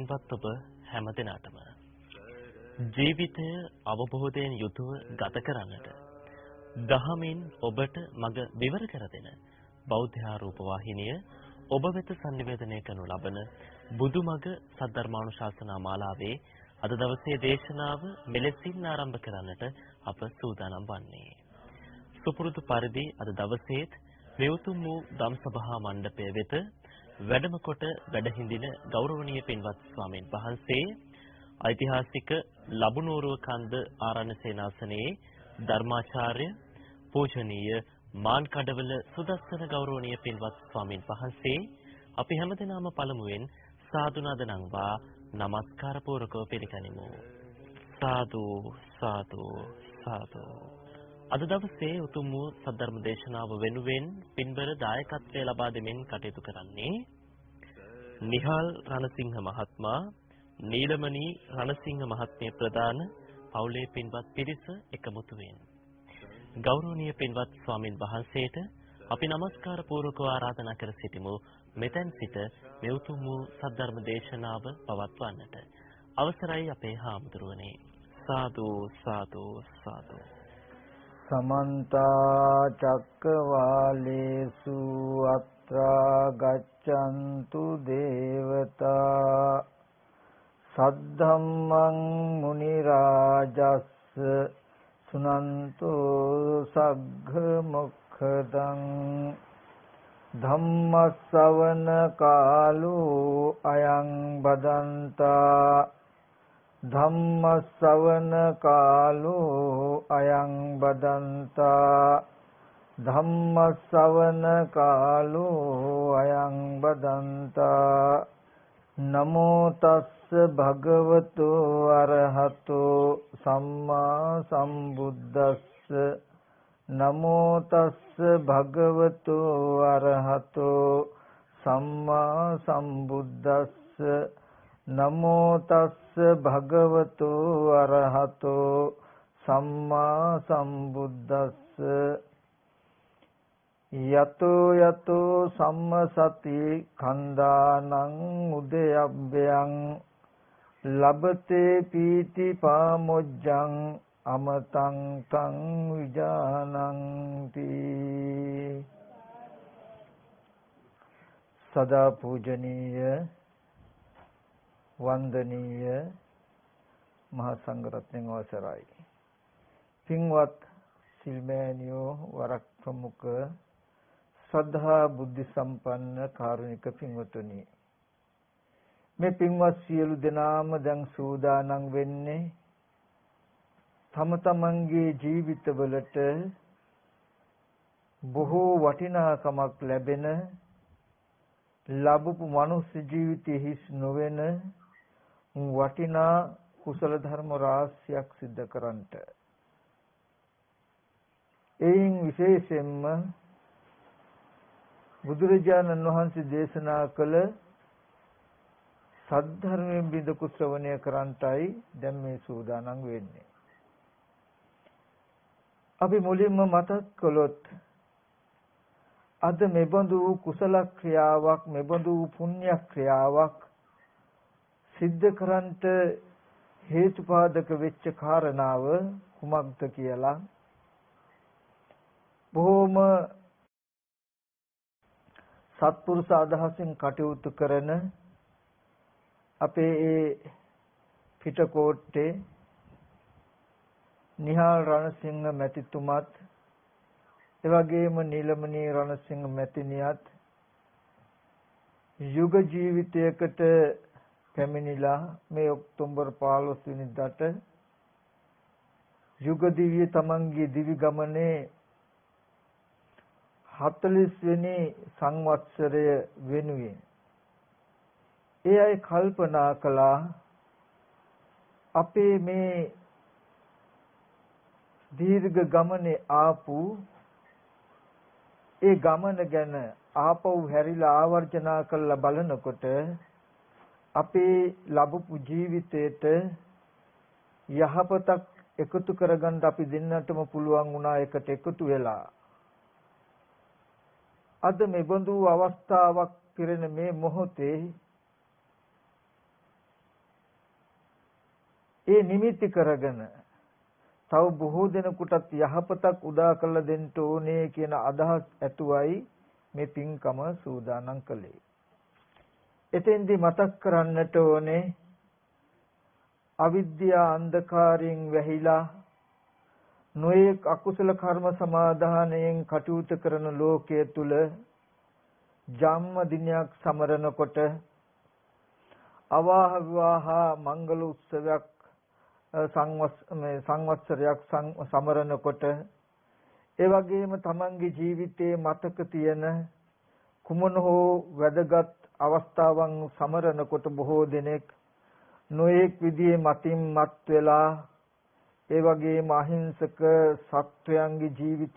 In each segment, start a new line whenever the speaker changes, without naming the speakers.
පින්වත් ඔබ හැමදෙනාටම ජීවිතය අවබෝධයෙන් යුතුව ගත කරන්නට දහමින් ඔබට මඟ විවර කර දෙන බෞද්ධ ආරූප වාහිනිය ඔබ වෙත sannivedanaya කරනු ලබන බුදුමග සද්ධර්මානුශාසනා මාලාවේ අද දවසේ දේශනාව මෙලෙසින් ආරම්භ කරන්නට අප සූදානම් වන්නේ. සුපුරුදු පරිදි අද දවසේත් මේ උතුම් වූ ධම්සභා මණ්ඩපය වෙත වැඩම කොට වැඩ හිඳින ගෞරවනීය පින්වත් ස්වාමීන් වහන්සේ ඓතිහාසික ලබුනෝරුව කන්ද ආරණ්‍ය සේනාසනයේ ධර්මාචාර්ය පූජනීය මාන්කඩවල සුදස්සන ගෞරවනීය පින්වත් ස්වාමීන් වහන්සේ අපි හැමදෙනාම පළමුවෙන් සාදු නද නංවා নমස්කාර පූර්වකව පිළිගනිමු. සාදු සාදු සාදු. අද දවසේ උතුම් වූ සද්ධර්ම දේශනාව වෙනුවෙන් පින්බර දායකත්වය ලබා දෙමින් කටයුතු කරන්නේ නිහාල් රණසිංහ මහත්මයා, නීලමණී රණසිංහ මහත්මිය ප්‍රදාන පවුලේ පින්වත් පිරිස එකමුතුවෙන්. ගෞරවනීය පින්වත් ස්වාමින් වහන්සේට අපි নমස්කාර පූර්වකව ආරාධනා කර සිටිමු මෙතෙන් සිට මේ උතුම් වූ සද්ධර්ම දේශනාව පවත්වන්නට. අවසරයි අපේ හාමුදුරුවනේ. සාදු සාදු සාදු.
समन्ता चक्रवालेषु अत्रा गच्छन्तु देवता सद्धम्मं मुनि राजस् सुनन्तु सग्घ मुखदं धम्मसवन कालो अयं बदन्ता ධම්මස්සවන කාලෝ අයං බදන්තා ධම්මස්සවන කාලෝ අයං බදන්තා නමෝ තස්ස භගවතු අරහතෝ සම්මා සම්බුද්දස්ස නමෝ තස්ස භගවතු අරහතෝ සම්මා සම්බුද්දස්ස නමෝ තස්ස භගවතු අරහතෝ සම්මා සම්බුද්දස්ස යතෝ යතෝ සම්මසති කන්දානං උදයබ්බයං ලබතේ පීති පාමොජ්ජං අමතං තං විජානන්ති. සදා පූජනීය වන්දනීය මහා සංඝරත්නයන් අවසරයි. පින්වත් සිල්මෑණියෝ, වරක් ප්‍රමුඛ ශ්‍රද්ධා බුද්ධ සම්පන්න කාරුණික පින්වතුනි, මේ පින්වත් සියලු දෙනාම දැන් සූදානම් වෙන්නේ තම තමන්ගේ ජීවිතවලට බොහෝ වටිනාකමක් ලැබෙන, ලැබපු මනුස්ස ජීවිතයේ හිස් නොවන වටිනා කුසල ධර්ම රාශියක් සිද්ධ කරන්නට. එයින් විශේෂයෙන්ම බුදුරජාණන් වහන්සේ දේශනා කළ සද්ධර්මයෙන් බිඳකු ශ්‍රවණය කරන්ටයි දැන් මේ සූදානම් වෙන්නේ. අපි මුලින්ම මතක් කළොත් අද මෙබඳු කුසල ක්‍රියාවක්, මෙබඳු පුණ්‍ය ක්‍රියාවක් සිද්ධ කරන්ට හේතුපාදක වෙච්ච කාරණාව කුමක්ද කියලා බොහොම සත්පුරුෂ අදහසින් කටයුතු කරන අපේ ඒ පිටකොට්ටේ නිහාල් රණසිංහ මැතිතුමත්, එවැගේම නීලමණී රණසිංහ මැතිණියත් යුග ජීවිතයකට පැමිණිලා මේ ඔක්තෝබර් 15 වෙනිදාට යුග දිව්‍ය තමන්ගේ දිවි ගමනේ 40 වෙනි සංවත්සරය වෙනුවෙන් ඒ අය කල්පනා කළා අපේ මේ දීර්ඝ ගමනේ ආපු ඒ ගමන ගැන ආපහු හැරිලා ආවර්ජනා කරලා බලනකොට අපේ ලැබපු ජීවිතේට යහපතක් එකතු කරගන්න අපි දෙන්නටම පුළුවන් වුණා එකට එකතු වෙලා. අද මේ බඳු අවස්ථාවක් පිරෙන මේ මොහොතේ ඒ නිමිති කරගෙන තව බොහෝ දෙනෙකුටත් යහපතක් උදා කළ දෙන්න ඕනේ කියන අදහස් ඇතුවයි මේ පින්කම සූදානම් කළේ. එතෙන්දී මතක් කරන්නට ඕනේ අවිද්‍යා අන්ධකාරයෙන් වැහිලා නොයෙක් අකුසල කර්ම සමාදානයෙන් කටයුතු කරන ලෝකයේ තුල ජන්ම දිනයක් සමරනකොට අවාහ විවාහ මංගල උත්සවයක් සංවත්සරයක් සමරනකොට ඒ වගේම තමන්ගේ ජීවිතයේ මතක තියෙන කුමන හෝ වැදගත් අවස්ථාවන් සමරනකොට බොහෝ දෙනෙක් නොඑක් විදිහේ මතින් මත් වෙලා ඒ වගේම අහිංසක සත්වයන්ගේ ජීවිත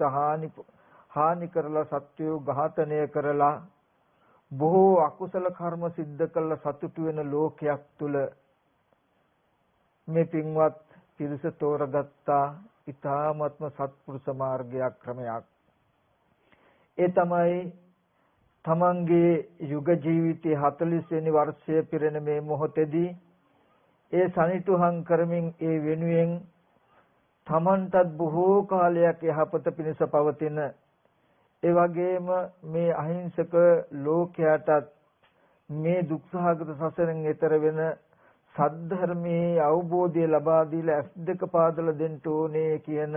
හානි කරලා සත්වයෝ ඝාතනය කරලා බොහෝ අකුසල කර්ම සිද්ධ කළ සතුටු වෙන ලෝකයක් තුල මේ පින්වත් පිරිස තෝරගත්තා ඊ타ත්ම සත්පුරුෂ මාර්ගයක් ක්‍රමයක්. ඒ තමයි තමන්ගේ යුග ජීවිතයේ 40 වෙනි වර්ෂයේ පිරෙන මේ මොහොතේදී ඒ සනිටුහන් කරමින් ඒ වෙනුවෙන් තමන්ටත් බොහෝ කාලයක් යහපත පිණිස පවතින ඒ වගේම මේ අහිංසක ලෝකයටත් මේ දුක්සහගත සසරෙන් එතර වෙන සද්ධර්මයේ අවබෝධය ලබා දීලා ඇස් දෙක පාදලා දෙන්න ඕනේ කියන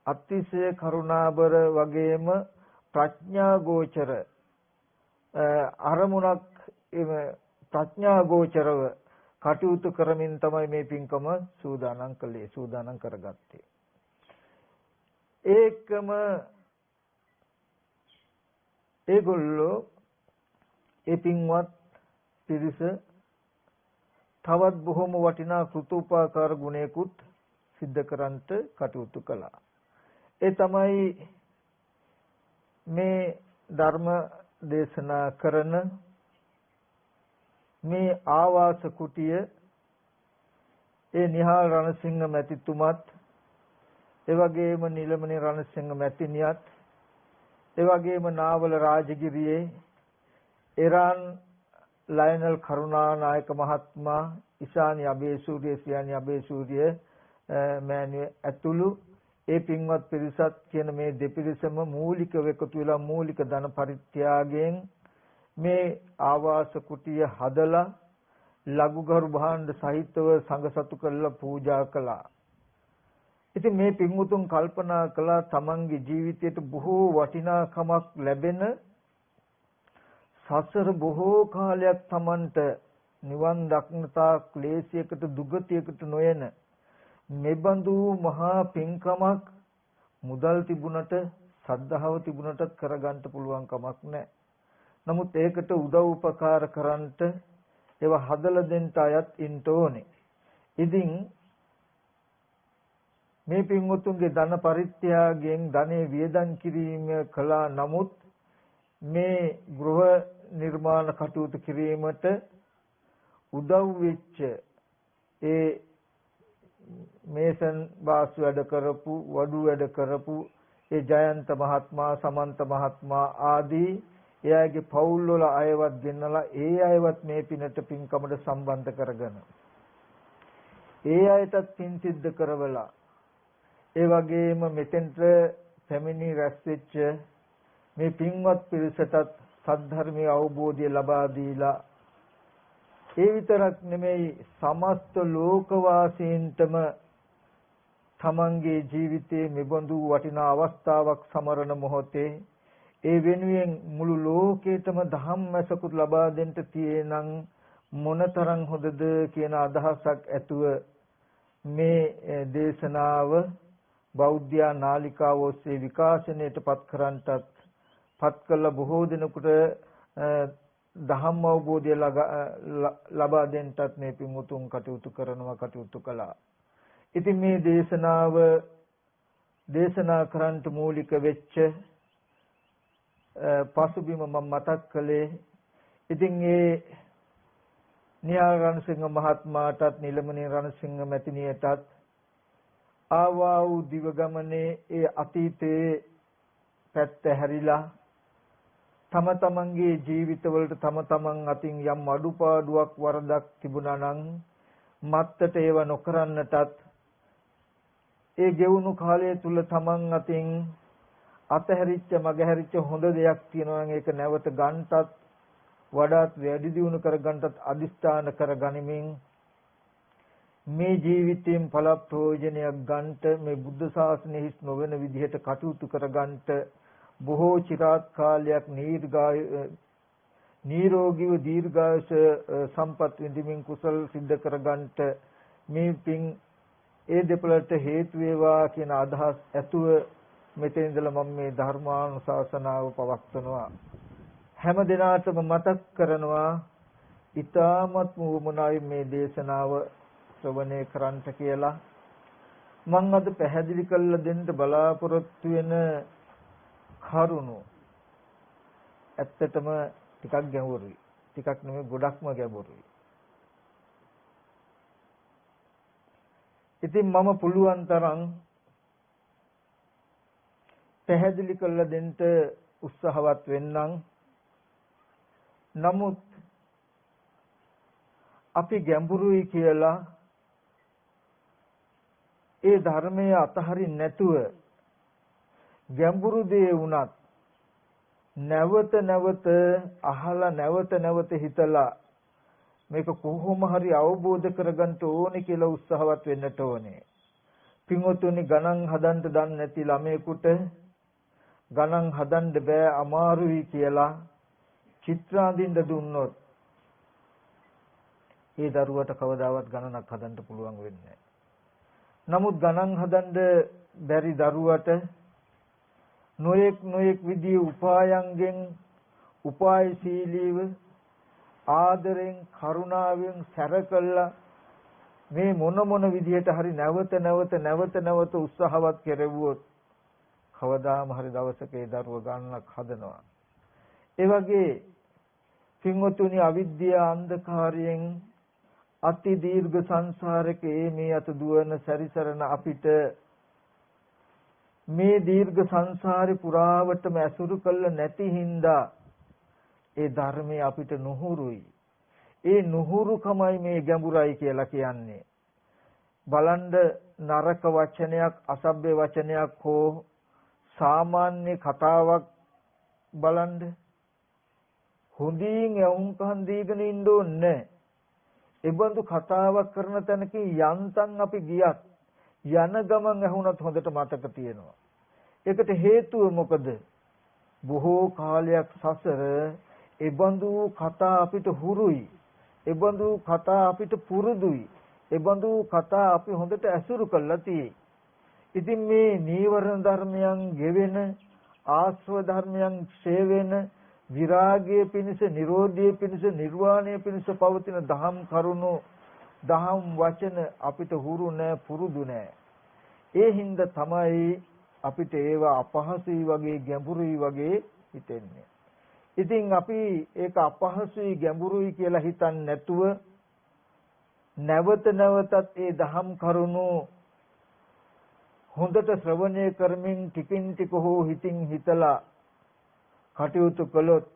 අතිශය කරුණාබර වගේම ප්‍රඥා ගෝචර අරමුණක් ප්‍රඥා ගෝචරව කටයුතු කරමින් තමයි මේ පින්කම සූදානම් කළේ සූදානම් කරගත්තේ. ඒකම ඒගොල්ලෝ ඒ පින්වත් පිරිස තවත් බොහොම වටිනා කෘතෝපකාර ගුණයකුත් සිද්ධ කරන්ට කටයුතු කළා. ඒ තමයි මේ ධර්ම දේශනා කරන මේ ආවාස කුටිය ඒ නිහාල් රණසිංහ මැතිතුමත් ඒ වගේම නිලමණි රණසිංහ මැතිණියත් ඒ වගේම නාවල රාජගිරියේ එරාන් ලයනල් කරුණානායක මහත්මයා ඉශානි අබේසූරිය සියානි අබේසූරිය මෑණිය ඇතුළු ඒ පින්වත් පිරිසත් කියන මේ දෙපිරිසම මූලිකව එකතු වෙලා මූලික ධන පරිත්‍යාගයෙන් මේ ආවාස කුටිය හදලා ලඝුගරු භාණ්ඩ සහිතව සංඝසතු කරලා පූජා කළා. ඉතින් මේ පින්වුතුන් කල්පනා කළා තමන්ගේ ජීවිතයට බොහෝ වටිනාකමක් ලැබෙන සසර බොහෝ කාලයක් තමන්ට නිවන් දක්නතා ක්ලේශයකට දුගතියකට නොයන මෙබඳු මහා පින්කමක් මුදල් තිබුණට සද්ධාව තිබුණටත් කරගන්න පුළුවන් කමක් නැහැ. නමුත් ඒකට උදව් උපකාර කරන්නට ඒවා හදලා දෙන්න අයත් ඉන්න ඕනේ. ඉතින් මේ පින්වතුන්ගේ ධන පරිත්‍යාගයෙන් ධනෙ වියදම් කිරීම කළා. නමුත් මේ ගෘහ නිර්මාණ කටයුතු කිරීමට උදව් වෙච්ච ඒ මේසන් බාස් වැඩ කරපු වඩු වැඩ කරපු ඒ ජයන්ත මහත්මයා සමන්ත මහත්මයා ආදී එයාගේ පවුල් වල අයවත් ගෙන්නලා ඒ අයවත් මේ පිනට පින්කමට සම්බන්ධ කරගෙන ඒ අයටත් පින් සිද්ධ කරවලා ඒ වගේම මෙතෙන්ට පැමිණි රැස් වෙච්ච මේ පින්වත් පිරිසටත් සද්ධර්මයේ අවබෝධය ලබා දීලා ඒ විතරක් නෙමෙයි සමස්ත ලෝකවාසීන්ටම තමන්ගේ ජීවිතයේ මෙබඳු වටිනා අවස්ථාවක් සමරන මොහොතේ ඒ වෙනුවෙන් මුළු ලෝකෙටම ධම්මසකුත් ලබා දෙන්න තියෙනං මොනතරම් හොඳද කියන අදහසක් ඇතුව මේ දේශනාව බෞද්ධ නාලිකාව ඔස්සේ විකාශනයට පත් කරන්නටත් පත් කළ බොහෝ දිනකට ධම්ම අවබෝධය ලබා දෙන්නටත් මේ පින්වුතුන් කටයුතු කළා. ඉතින් මේ දේශනාව දේශනා කරන්නට මූලික වෙච්ච පසුබිම මම මතක් කළේ. ඉතින් ඒ නිහාල් රණසිංහ මහත්මයාටත් නිලමණි රණසිංහ මැතිණියටත් ආවා වූ දිව ගමනේ ඒ අතීතයේ පැත්ත හැරිලා තම තමන්ගේ ජීවිතවලට තම තමන් අතින් යම් අඩුපාඩුවක් වරදක් තිබුණා නම් මත්තට ඒව නොකරන්නටත් ඒ ගෙවුණු කාලය තුල තමන් අතින් අතහැරිච්ච මගහැරිච්ච හොඳ දෙයක් තියෙනවා නම් ඒක නැවත ගන්නටත් වඩාත් වැඩි දියුණු කර ගන්නටත් අදිස්ථාන කර ගනිමින් මේ ජීවිතයෙන් ඵල ප්‍රයෝජනයක් ගන්නට මේ බුද්ධ ශාසනයෙහි නොවන විදිහට කටයුතු කර ගන්නට බොහෝ චිරාත් කාලයක් නිරෝගීව දීර්ඝායුෂ සම්පත් විඳින්මින් කුසල් සිද්ධ කර ගන්නට මේ පින් ඒ දෙපළට හේතු වේවා කියන අදහස් ඇතුව මෙතන ඉඳලා මම මේ ධර්මානුශාසනාව පවත්වනවා. හැම දිනාටම මතක් කරනවා ඊ타මත් වුමනායි මේ දේශනාව ශ්‍රවණය කරන්ට කියලා. මම අද පැහැදිලි කරලා දෙන්න බලාපොරොත්තු වෙන කරුණු ඇත්තටම ටිකක් ගැඹුරුයි. ටිකක් නෙමෙයි ගොඩක්ම ගැඹුරුයි. ඉතින් මම පුළුවන් තරම් පැහැදිලි කරලා දෙන්න උත්සාහවත් වෙන්නම්. නමුත් අපි ගැඹුරුයි කියලා ඒ ධර්මයේ අතහරින්න නැතුව ගැඹුරු දේ වුණත් නැවත නැවත අහලා නැවත නැවත හිතලා මේක කොහොම හරි අවබෝධ කරගන්න ඕනේ කියලා උත්සාහවත් වෙන්නට ඕනේ. පින්වතුනි ගණන් හදන්න දන්නේ නැති ළමයෙකුට ගණන් හදන්න බෑ අමාරුයි කියලා චිත්‍ර අඳින්න දුන්නොත් ඒ දරුවට කවදාවත් ගණනක් හදන්න පුළුවන් වෙන්නේ නැහැ. නමුත් ගණන් හදන්න බැරි දරුවට නොයෙක් විදිහේ උපායන්ගෙන් උපායශීලීව ආදරෙන් කරුණාවෙන් සැරකල්ලා මේ මොන විදිහට හරි නැවත උත්සාහවත් කෙරෙව්වොත් කවදාම හරි දවසක ඒ දරුව ගණනක් හදනවා. ඒ වගේ පින්වතුනි අවිද්‍යා අන්ධකාරයෙන් අති දීර්ඝ සංසාරකේ මේ අත දුවන සැරිසරන අපිට මේ දීර්ඝ සංසාරේ පුරාවටම ඇසුරු කළ නැති හින්දා ඒ ධර්මයේ අපිට නුහුරුයි. ඒ නුහුරුකමයි මේ ගැඹුරයි කියලා කියන්නේ. බලන්න නරක වචනයක් අසභ්‍ය වචනයක් හෝ සාමාන්‍ය කතාවක් බලන්න හොඳින් යොමුකන් දීගෙන ඉන්න ඕනේ. ඒබඳු කතාවක් කරන තැනක යන්තම් අපි ගියත් යන ගමන් ඇහුණත් හොඳට මතක තියෙනවා. ඒකට හේතුව මොකද? බොහෝ කාලයක් සසර ඒබඳු කතා අපිට හුරුයි. ඒබඳු කතා අපිට පුරුදුයි. ඒබඳු කතා අපි හොඳට ඇසුරු කරලා තියෙයි. ඉතින් මේ නීවරණ ධර්මයන් ගෙවෙන ආශ්‍රව ධර්මයන් ක්ෂය වෙන විරාගයේ පිණිස නිරෝධයේ පිණිස නිර්වාණයේ පිණිස පවතින දහම් කරුණු දහම් වචන අපිට හුරු නැහැ පුරුදු නැහැ. ඒ හින්දා තමයි අපිට ඒවා අපහසුයි වගේ ගැඹුරුයි වගේ හිතෙන්නේ. ඉතින් අපි ඒක අපහසුයි ගැඹුරුයි කියලා හිතන්නේ නැතුව නැවත නැවතත් ඒ දහම් කරුණු හොඳට ශ්‍රවණය කරමින් ටිකින් ටික හෝ හිතින් හිතලා කටයුතු කළොත්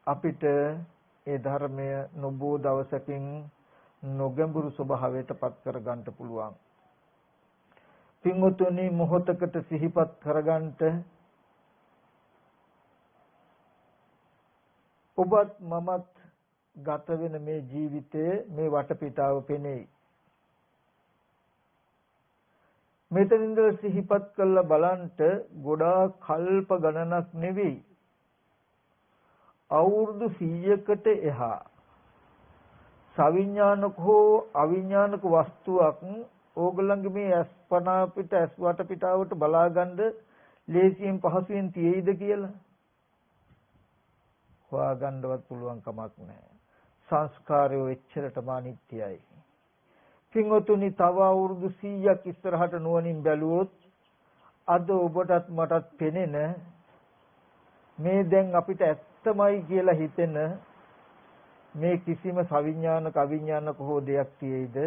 අපිට ඒ ධර්මය නොබෝ දවසකින් නොගැඹුරු ස්වභාවයට පත් කර ගන්න පුළුවන්. පින්වතුනි මොහොතකට සිහිපත් කරගන්නට ඔබත් මමත් ගත වෙන මේ ජීවිතයේ මේ වටපිටාව පෙනෙයි. මෙතන ඉඳලා සිහිපත් කරලා බලන්ට ගොඩාක් කල්ප ගණනක් නෙවෙයි අවුරුදු 100කට එහා සවිඥානික හෝ අවිඥානික වස්තුවක් ඕගොල්ලන්ගේ මේ අස්පනා පිට අස් වටපිටාවට බලාගන්න ලේසියෙන් පහසුවෙන් තියෙයිද කියලා හොයාගන්නවත් පුළුවන් කමක් නැහැ. සංස්කාරය එච්චරටම අනිත්‍යයි. පින්වතුනි තව අවුරුදු 100ක් ඉස්සරහට නුවණින් බැලුවොත් අද ඔබටත් මටත් පෙනෙන මේ දැන් අපිට ඇත්තමයි කියලා හිතෙන මේ කිසිම සවිඥානික අවිඥානික හෝ දෙයක් තියෙයිද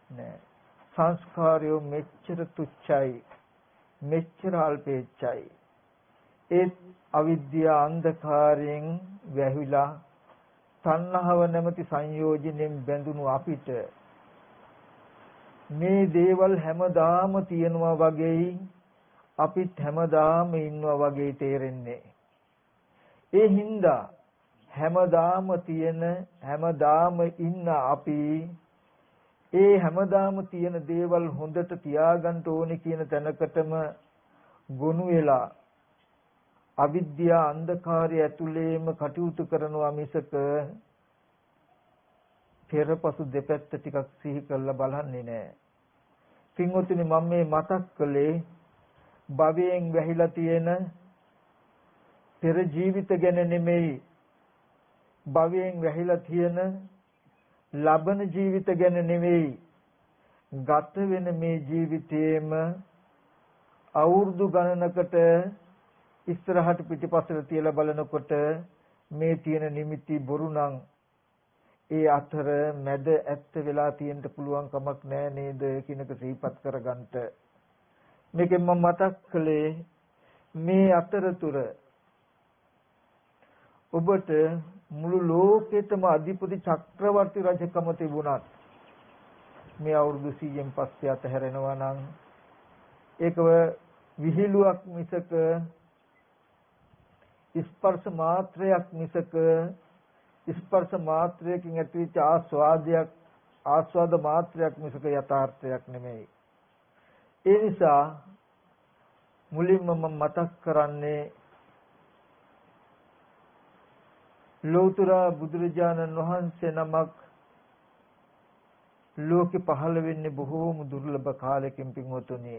නෑ. සංස්කාරය මෙච්චර තුච්චයි මෙච්චර අල්පේච්චයි. ඒ අවිද්‍යා අන්ධකාරයෙන් වැහිලා තණ්හාව නැමැති සංයෝජනෙන් බැඳුණු අපිට මේ දේවල් හැමදාම තියෙනවා වගේයි අපිත් හැමදාම ඉන්නවා වගේ තේරෙන්නේ. ඒ හින්දා හැමදාම තියෙන හැමදාම ඉන්න අපි ඒ හැමදාම තියෙන දේවල් හොඳට තියාගන්න ඕනේ කියන තැනකටම ගොනු වෙලා අවිද්‍යා අන්ධකාරය ඇතුළේම කටයුතු කරනවා මිසක පෙරපසු දෙපැත්ත ටිකක් සිහි කරලා බලන්නේ නැහැ. පින්වතුනි මම මේ මතක් කළේ භවයෙන් වැහිලා තියෙන පෙර ජීවිත ගැන නෙමෙයි, භවයෙන් වැහිලා තියෙන ලබන ජීවිත ගැන නෙමෙයි, ගත වෙන මේ ජීවිතේම අවුරුදු ගණනකට ඉස්සරහට පිටිපස්සට තියලා බලනකොට මේ තියෙන නිමිති බොරු නම් ඒ අතර මැද ඇත්ත වෙලා තියෙන්න පුළුවන් කමක් නැහැ නේද කියන එක සිහිපත් කරගන්න. මේකෙන් මම මතක් කළේ මේ අතරතුර ඔබට මුළු ලෝකෙටම අධිපති චක්‍රවර්ති රජකම තිබුණත් මේ අවුරුදු 100න් පස්සේ අතහැරෙනවා නම් ඒකව විහිළුවක් මිසක ස්පර්ශ මාත්‍රයක් මිසක ස්පර්ශ මාත්‍රයකින් ඇතිවෙච්ච ආස්වාද මාත්‍රයක් මිසක යථාර්ථයක් නෙමෙයි. ඒ නිසා මුලින්ම මම මතක් කරන්නේ ලෝතර බුදුරජාණන් වහන්සේ නමක් ලෝකෙ පහළ වෙන්නේ බොහෝම දුර්ලභ කාලෙකින් පින්වතුනි.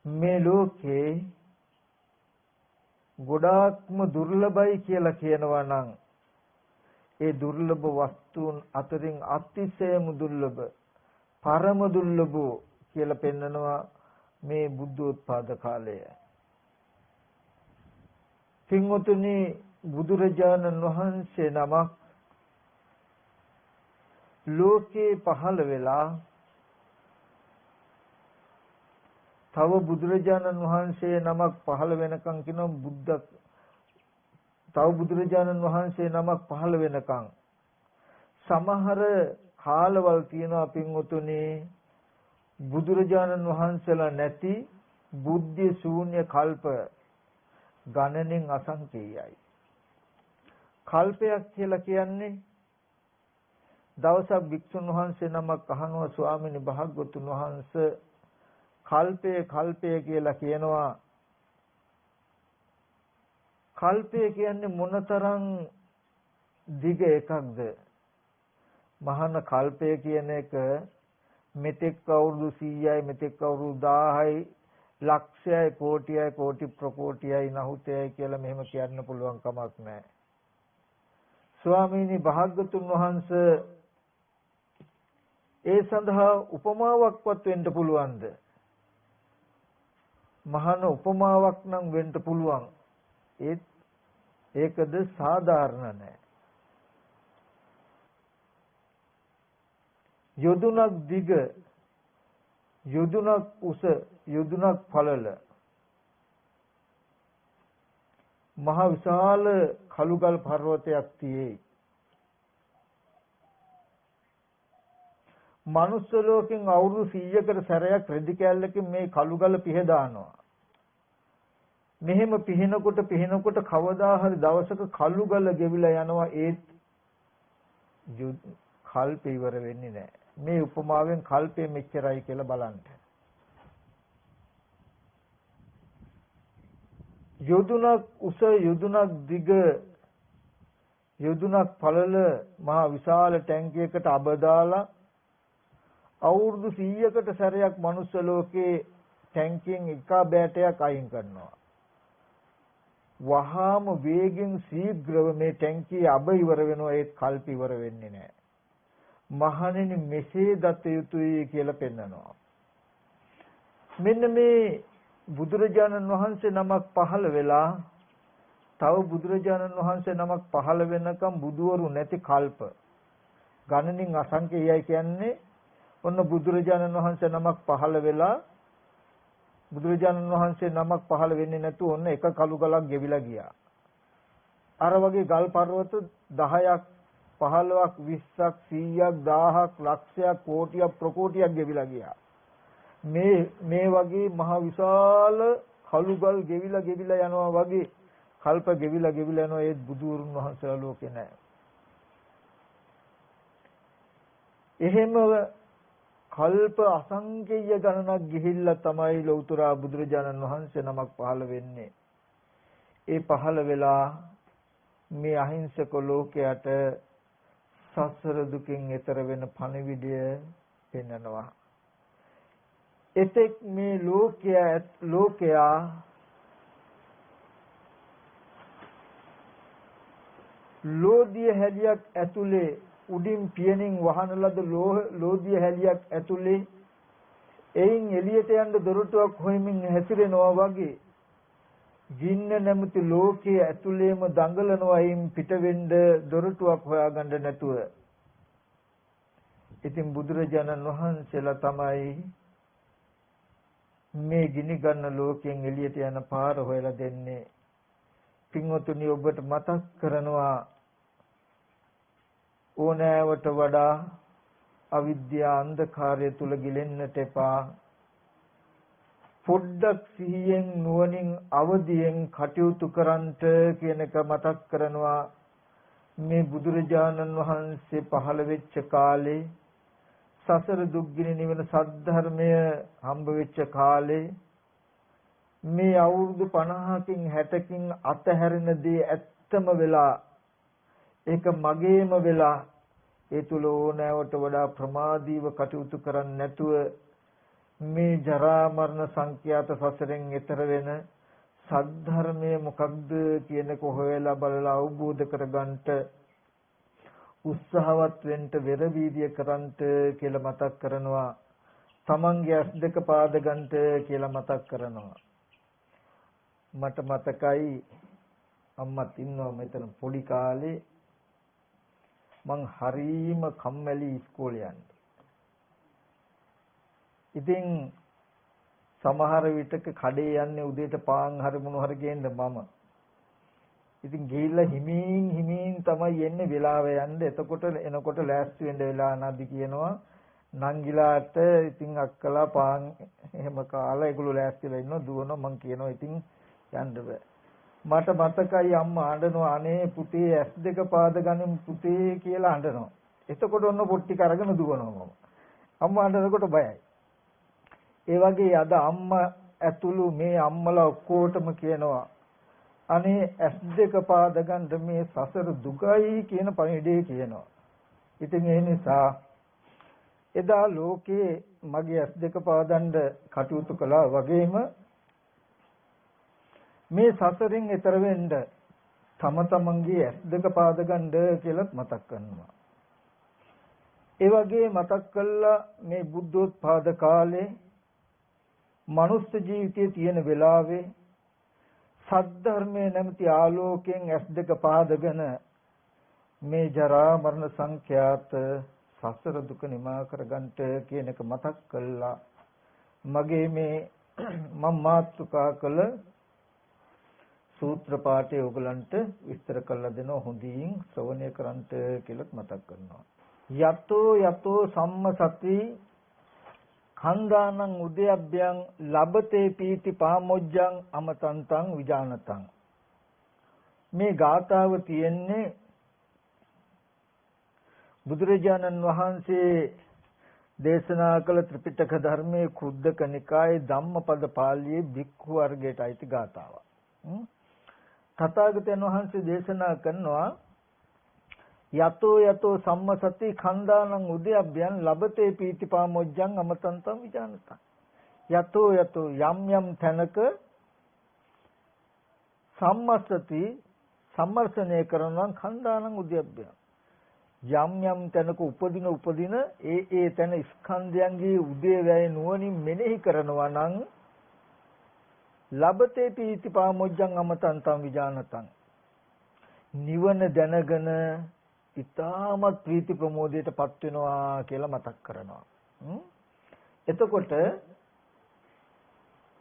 මේ ලෝකේ ගොඩාක්ම දුර්ලභයි කියලා කියනවා නම් ඒ දුර්ලභ වස්තුන් අතරින් අතිශයම දුර්ලභ පරම දුර්ලභ කියලා පෙන්නනවා මේ බුද්ධෝත්පාද කාලය. පින්වතුනි බුදුරජාණන් වහන්සේ නමක් ලෝකේ පහළ වෙලා තව බුදුරජාණන් වහන්සේ නමක් පහළ වෙනකන් කියනවා බුද්ධ තව බුදුරජාණන් වහන්සේ නමක් පහළ වෙනකන් සමහර කාලවල තියෙනවා පින්වතුනි බුදුරජාණන් වහන්සේලා නැති බුද්ධි ශූන්‍ය කල්ප ගණනෙන් අසංකේයයි. කල්පයක් කියලා කියන්නේ දවසක් භික්ෂුන් වහන්සේ නමක් අහනවා ස්වාමීනි භාග්‍යවතුන් වහන්සේ කල්පය කියලා කියනවා. කල්පය කියන්නේ මොනතරම් දිග එකක්ද? මහාන කල්පය කියන එක මෙතෙක් අවුරුදු 100යි මෙතෙක් අවුරුදු 1000යි ලක්ෂයයි කෝටියයි කෝටි ප්‍රකෝටියයි නහුතයයි කියලා මෙහෙම කියන්න පුළුවන් කමක් නැහැ. ස්වාමීනි භාග්‍යතුන් වහන්සේ ඒ සඳහා උපමාවක්වත් වෙන්න පුළුවන්ද? මහාන උපමාවක් නම් වෙන්න පුළුවන්. ඒකද සාධාරණ නැහැ. යොදුනක් දිග යොදුනක් උස යොදුනක් පළල මහ විශාල කළුගල් පර්වතයක් තියේ. මනුස්ස ලෝකෙන් අවුරුදු 100කට සැරයක් රෙදි කැල්ලකින් මේ කළුගල පිහදානවා. මෙහෙම පිහිනකොට කවදා හරි දවසක කළුගල ගෙවිලා යනවා. ඒත් කල්ප ඉවර වෙන්නේ නැහැ. මේ උපමාවෙන් කල්පය මෙච්චරයි කියලා බලන්න. යොදුනක් උස යොදුනක් දිග යොදුනක් පළල මහ විශාල ටැංකියකට අබ දාලා අවුරුදු 100කට සැරයක් මනුස්ස ලෝකේ ටැංකියෙන් එක බෑටයක් අයින් කරනවා. වහාම වේගෙන් ශීඝ්‍රව මේ ටැංකිය අබ ඉවර වෙනවා. ඒත් කල්ප ඉවර වෙන්නේ නැහැ. මහණෙනි මෙසේ දත යුතුයි කියලා පෙන්නනවා. මෙන්න මේ බුදුරජාණන් වහන්සේ නමක් පහළ වෙලා තව බුදුරජාණන් වහන්සේ නමක් පහළ වෙනකම් බුදුවරු නැති කල්ප ගණනින් අසංකේයයි කියන්නේ. ඔන්න බුදුරජාණන් වහන්සේ නමක් පහළ වෙලා බුදුරජාණන් වහන්සේ නමක් පහළ වෙන්නේ නැතුව ඔන්න එක කළු ගලක් ගෙවිලා ගියා. අර වගේ ගල් පර්වත 10ක් 15ක් 20ක් 100ක් 1000ක් ලක්ෂයක් කෝටියක් ප්‍රකෝටියක් ගෙවිලා ගියා. මේ වගේ මහ විශාල කළුගල් ගෙවිලා යනවා වගේ කල්ප ගෙවිලා යනවා. ඒ බුදුරුන් වහන්සේලා ලෝකේ නැහැ. එහෙම කල්ප අසංකේය ගණනක් ගිහිල්ලා තමයි ලෞතර බුදුරජාණන් වහන්සේ නමක් පහළ වෙන්නේ. ඒ පහළ වෙලා මේ අහිංසක ලෝකයට සසර දුකින් එතර වෙන පණිවිඩය පෙන්වනවා. එතෙක් මේ ලෝකයා ලෝධිය හැලියක් ඇතුලේ උඩින් පියනින් වහන ලද ලෝධිය හැලියක් ඇතුලේ එයින් එළියට යන්න දොරටුවක් හොයමින් හැසිරෙනවා වගේ ජීන්න නැමැති ලෝකයේ ඇතුලේම දඟලනවා. එයින් පිට වෙන්න දොරටුවක් හොයාගන්න නැතුව. ඉතින් බුදුරජාණන් වහන්සේලා තමයි මේ ගිනි ගන්න ලෝකයෙන් එළියට යන පාර හොයලා දෙන්නේ. පින්වතුනි ඔබට මතක් කරනවා ඕනෑවට වඩා අවිද්‍යා අන්ධකාරය තුල ගිලෙන්නට එපා. පොඩ්ඩක් සිහියෙන් නුවණින් අවදියෙන් කටයුතු කරන්ට කියන එක මතක් කරනවා. මේ බුදුරජාණන් වහන්සේ පහළ වෙච්ච කාලේ සසර දුක්ගිනි නිවන සද්ධර්මය හම්බ වෙච්ච කාලේ මේ අවුරුදු 50කින් 60කින් අතහැරෙන දේ ඇත්තම වෙලා ඒක මගේම වෙලා ඒ තුල ඕනෑවට වඩා ප්‍රමාදීව කටයුතු කරන්නේ නැතුව මේ ජරා මරණ සංඛ්‍යාත සසරෙන් එතර වෙන සද්ධර්මය මොකක්ද කියනක හොයලා බලලා අවබෝධ කරගන්නට උත්සාහවත් වෙන්න වෙර වීර්ය කරන්ට කියලා මතක් කරනවා. තමන්ගේ ඇස් දෙක පාද ගන්නට කියලා මතක් කරනවා. මට මතකයි අම්මත් ඉන්නවා මෙතන පොඩි කාලේ මං හරීම කම්මැලි ඉස්කෝලේ යන්නේ. ඉතින් සමහර විටක කඩේ යන්නේ උදේට පාන් හරි මොන හරි ගේන්න මම. ඉතින් ගිහිල්ලා හිමින් තමයි එන්නේ වෙලාව යන්නේ. එතකොට එනකොට ලෑස්ති වෙන්න වෙලා නැද්ද කියනවා. නංගිලාට ඉතින් අක්කලා පාන් එහෙම කාලා ඒගොල්ලෝ ලෑස්තිලා ඉන්නවා දුවනවා. මං කියනවා ඉතින් යන්න බෑ. මට මතකයි අම්මා අඬනවා අනේ පුතේ ඇස් දෙක පාද ගනිමු පුතේ කියලා අඬනවා. එතකොට ඔන්න පොට්ටි කරගෙන දුවනවා මම. අම්මා අඬනකොට බයයි. ඒ වගේ අද අම්මා ඇතුළු මේ අම්මලා ඔක්කොටම කියනවා අනේ ඇස් දෙක පාද ගන්න මේ සසර දුකයි කියන පණිවිඩය කියනවා. ඉතින් ඒ නිසා එදා ලෝකේ මගේ ඇස් දෙක පාදන්න කටයුතු කළා වගේම මේ සසරින් එතර වෙන්න තම තමන්ගේ ඇස් දෙක පාද ගන්න කියලා මතක් කරනවා. ඒ වගේ මතක් කළා මේ බුද්ධෝත්පාද කාලේ මනුස්ස ජීවිතයේ තියෙන වෙලාවේ සද්ධර්මයේ නැමැති ආලෝකයෙන් ඇස් දෙක පාදගෙන මේ ජරා මරණ සංඛ්‍යාත සසර දුක නිමා කරගන්නට කියන එක මතක් කළා. මගේ මේ මම මාතෘකා කළ සූත්‍ර පාඨය ඔයගලන්ට විස්තර කරලා දෙනවා. හොඳින් ශ්‍රවණය කරන්ට කියලා මතක් කරනවා. යතෝ සම්මසති ඛණ්ඩානං උදයබ්බයන් ලබතේ පීති පාමොජ්ජං අමතන්තං විජානතං. මේ ගාථාව තියෙන්නේ බුදුරජාණන් වහන්සේ දේශනා කළ ත්‍රිපිටක ධර්මයේ කුද්දක නිකායේ ධම්මපද පාළියේ භික්ඛු වර්ගයට අයිති ගාථාවක්. තථාගතයන් වහන්සේ දේශනා කරනවා යතෝ සම්මසති ඛණ්ඩානං උදයබ්බයන් ලබතේ පීතිපාමොජ්ජං අමතන්තං විජානතං. යතෝ යම් තැනක සම්මසති සම්මර්ෂණය කරනවා ඛණ්ඩානං උදයබ්බයන්. යම් තැනක උපදින ඒ තැන ස්කන්ධයන්ගේ උදේවැය නුවණින් මෙනෙහි කරනවා නම් ලබතේ පීතිපාමොජ්ජං අමතන්තං විජානතං. නිවන දැනගෙන ඊටමත් ප්‍රීති ප්‍රමෝදයටපත් වෙනවා කියලා මතක් කරනවා. එතකොට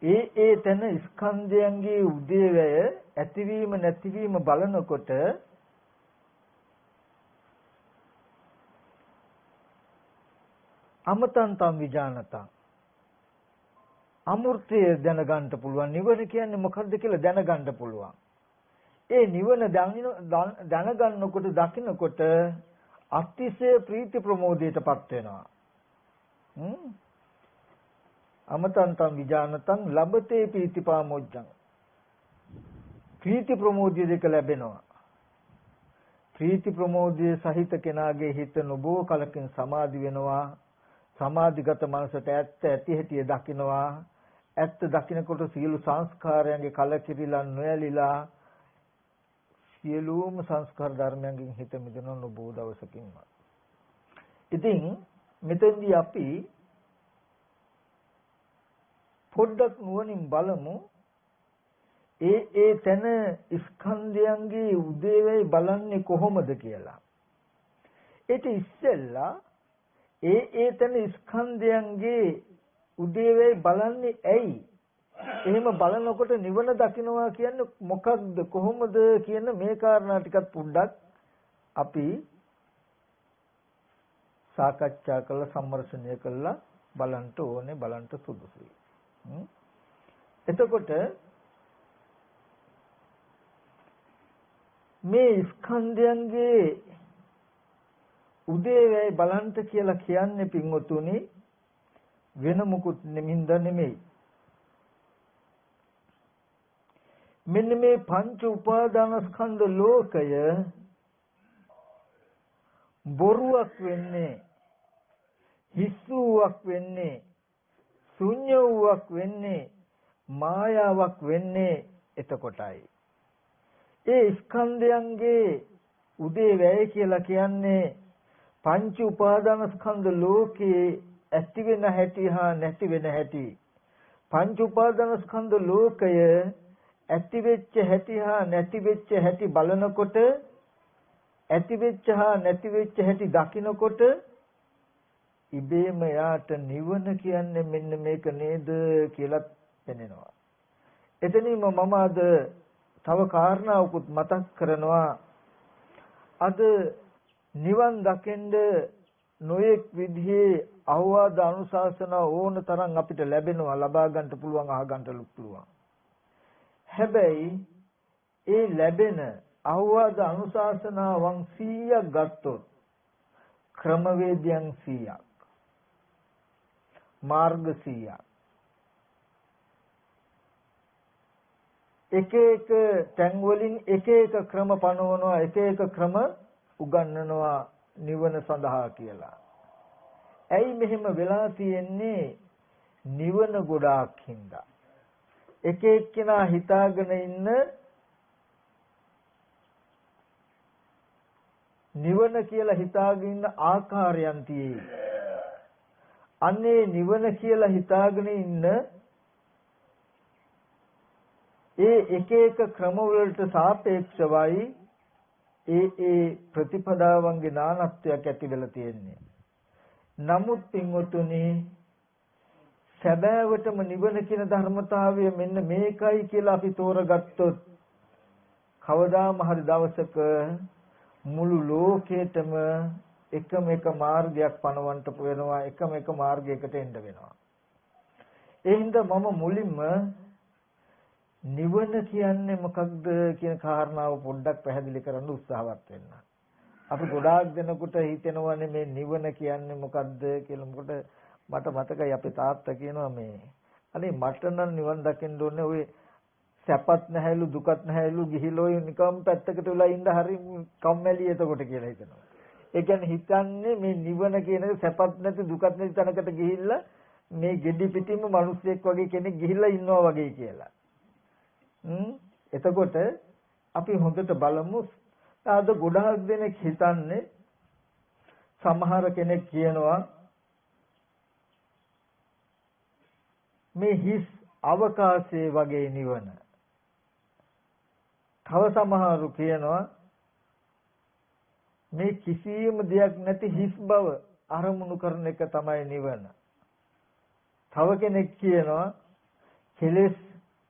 ඒ තැන ස්කන්ධයන්ගේ උදේවැය ඇතිවීම නැතිවීම බලනකොට අමතන්තම් විජානතං අමෘතය දැනගන්න පුළුවන්. නිවන කියන්නේ මොකක්ද කියලා දැනගන්න පුළුවන්. ඒ නිවන දැනගන්නකොට දකින්නකොට අතිශය ප්‍රීති ප්‍රමෝදයටපත් වෙනවා. අමතන්තම් විජානතං ලබතේ පීතිපාමොජ්ජං. ප්‍රීති ප්‍රමෝදය දෙක ලැබෙනවා. ප්‍රීති ප්‍රමෝදයේ සහිත කෙනාගේ හිත නොබෝ කලකින් සමාධි වෙනවා. සමාධිගත මනසට ඇත්ත ඇති හැටි දකිනවා. ඇත්ත දකිනකොට සියලු සංස්කාරයන්ගේ කලකිරිලා නොයලිලා සියලුම සංස්කාර ධර්මයන්ගෙන් හිත මිදෙන නොබෝ දවසකින්ම. ඉතින් මෙතෙන්දී අපි පොඩ්ඩක් නුවණින් බලමු ඒ තැන ස්කන්ධයන්ගේ උදේවැයි බලන්නේ කොහොමද කියලා. ඒක ඉස්සෙල්ලා ඒ තැන ස්කන්ධයන්ගේ උදේවැයි බලන්නේ ඇයි? එහෙම බලනකොට නිවන දකින්නවා කියන්නේ මොකක්ද කොහොමද කියන මේ කාරණා ටිකත් පොඩ්ඩක් අපි සාකච්ඡා කරලා සම්මර්ෂණය කරලා බලන්න ඕනේ, බලන්න සුදුසුයි. එතකොට මේ ස්කන්ධයන්ගේ උදේවැයි බලන්ට කියලා කියන්නේ පින්වතුනි වෙන මොකුත් නෙමෙයි. මෙන්න මේ පංච උපාදානස්කන්ධ ලෝකය බොරුවක් වෙන්නේ, හිස්සුවක් වෙන්නේ, ශුන්‍යවක් වෙන්නේ, මායාවක් වෙන්නේ එතකොටයි. ඒ ස්කන්ධයන්ගේ උදේවැය කියලා කියන්නේ පංච උපාදානස්කන්ධ ලෝකේ ඇති වෙන හැටි හා නැති වෙන හැටි. පංච උපාදානස්කන්ධ ලෝකය ඇති වෙච්ච හැටි හා නැති වෙච්ච හැටි බලනකොට, ඇති වෙච්ච හා නැති වෙච්ච හැටි දකිනකොට ඉබේම යාට නිවන කියන්නේ මෙන්න මේක නේද කියලා දැනෙනවා. එතනින්ම මම අද තව කාරණාවකුත් මතක් කරනවා. අද නිවන් දකින්න නොයෙක් විදිහේ අවවාද අනුශාසනා ඕන තරම් අපිට ලැබෙනවා, ලබා ගන්න පුළුවන්, අහ ගන්න පුළුවන්. හැබැයි ඒ ලැබෙන අවවාද අනුශාසනාවන් 100ක් ගත්තොත් ක්‍රමවේදයන් 100ක්, මාර්ග 100ක්, එක එක තැන් වලින් එක එක ක්‍රම පනවනවා, එක එක ක්‍රම උගන්වනවා නිවන සඳහා කියලා. ඇයි මෙහෙම වෙලා තියෙන්නේ? නිවන ගොඩාක් හින්දා. එක එක්කෙනා හිතාගෙන ඉන්න නිවන කියලා හිතාගෙන ඉන්න ආකාරයන් තියෙයි. අන්නේ නිවන කියලා හිතාගෙන ඉන්න ඒ එක එක ක්‍රම වලට සාපේක්ෂවයි ඒ ප්‍රතිපදාවන්ගේ නානත්වයක් ඇති වෙලා තියෙන්නේ. නමුත් පින්වතුනි සැබෑවටම නිවන කියන ධර්මතාවය මෙන්න මේකයි කියලා අපි තෝරගත්තොත් කවදාම හරි දවසක මුළු ලෝකෙටම එකම එක මාර්ගයක් පනවන්න වෙනවා, එකම එක මාර්ගයකට එන්න වෙනවා. ඒ හින්දා මම මුලින්ම නිවන කියන්නේ මොකක්ද කියන කාරණාව පොඩ්ඩක් පැහැදිලි කරන්න උත්සාහවත් වෙන්න. අපි ගොඩාක් දෙනකොට හිතෙනවානේ මේ නිවන කියන්නේ මොකක්ද කියලා. මොකද මට මතකයි අපේ තාත්තා කියනවා මේ අනේ මට නම් නිවන් දකින්න ඕනේ ඔය සැපත් නැහැලු දුකත් නැහැලු ගිහිලෝ නිකම් පැත්තකට වෙලා ඉඳ හරි කම්මැලි එතකොට කියලා හිතනවා. ඒ කියන්නේ හිතන්නේ මේ නිවන කියන සැපත් නැති දුකත් නැති තැනකට ගිහිල්ලා මේ ගෙඩි පිටින්ම මිනිස්සෙක් වගේ කෙනෙක් ගිහිල්ලා ඉන්නවා වගේ කියලා. එතකොට අපි හොඳට බලමු. අද ගොඩාක් දෙනෙක් හිතන්නේ සමහර කෙනෙක් කියනවා මේ හිස් අවකාශයේ වගේ නිවන. තව සමහරු කියනවා මේ කිසියම් දෙයක් නැති හිස් බව අරමුණු කරන එක තමයි නිවන. තව කෙනෙක් කියනවා කෙලෙස්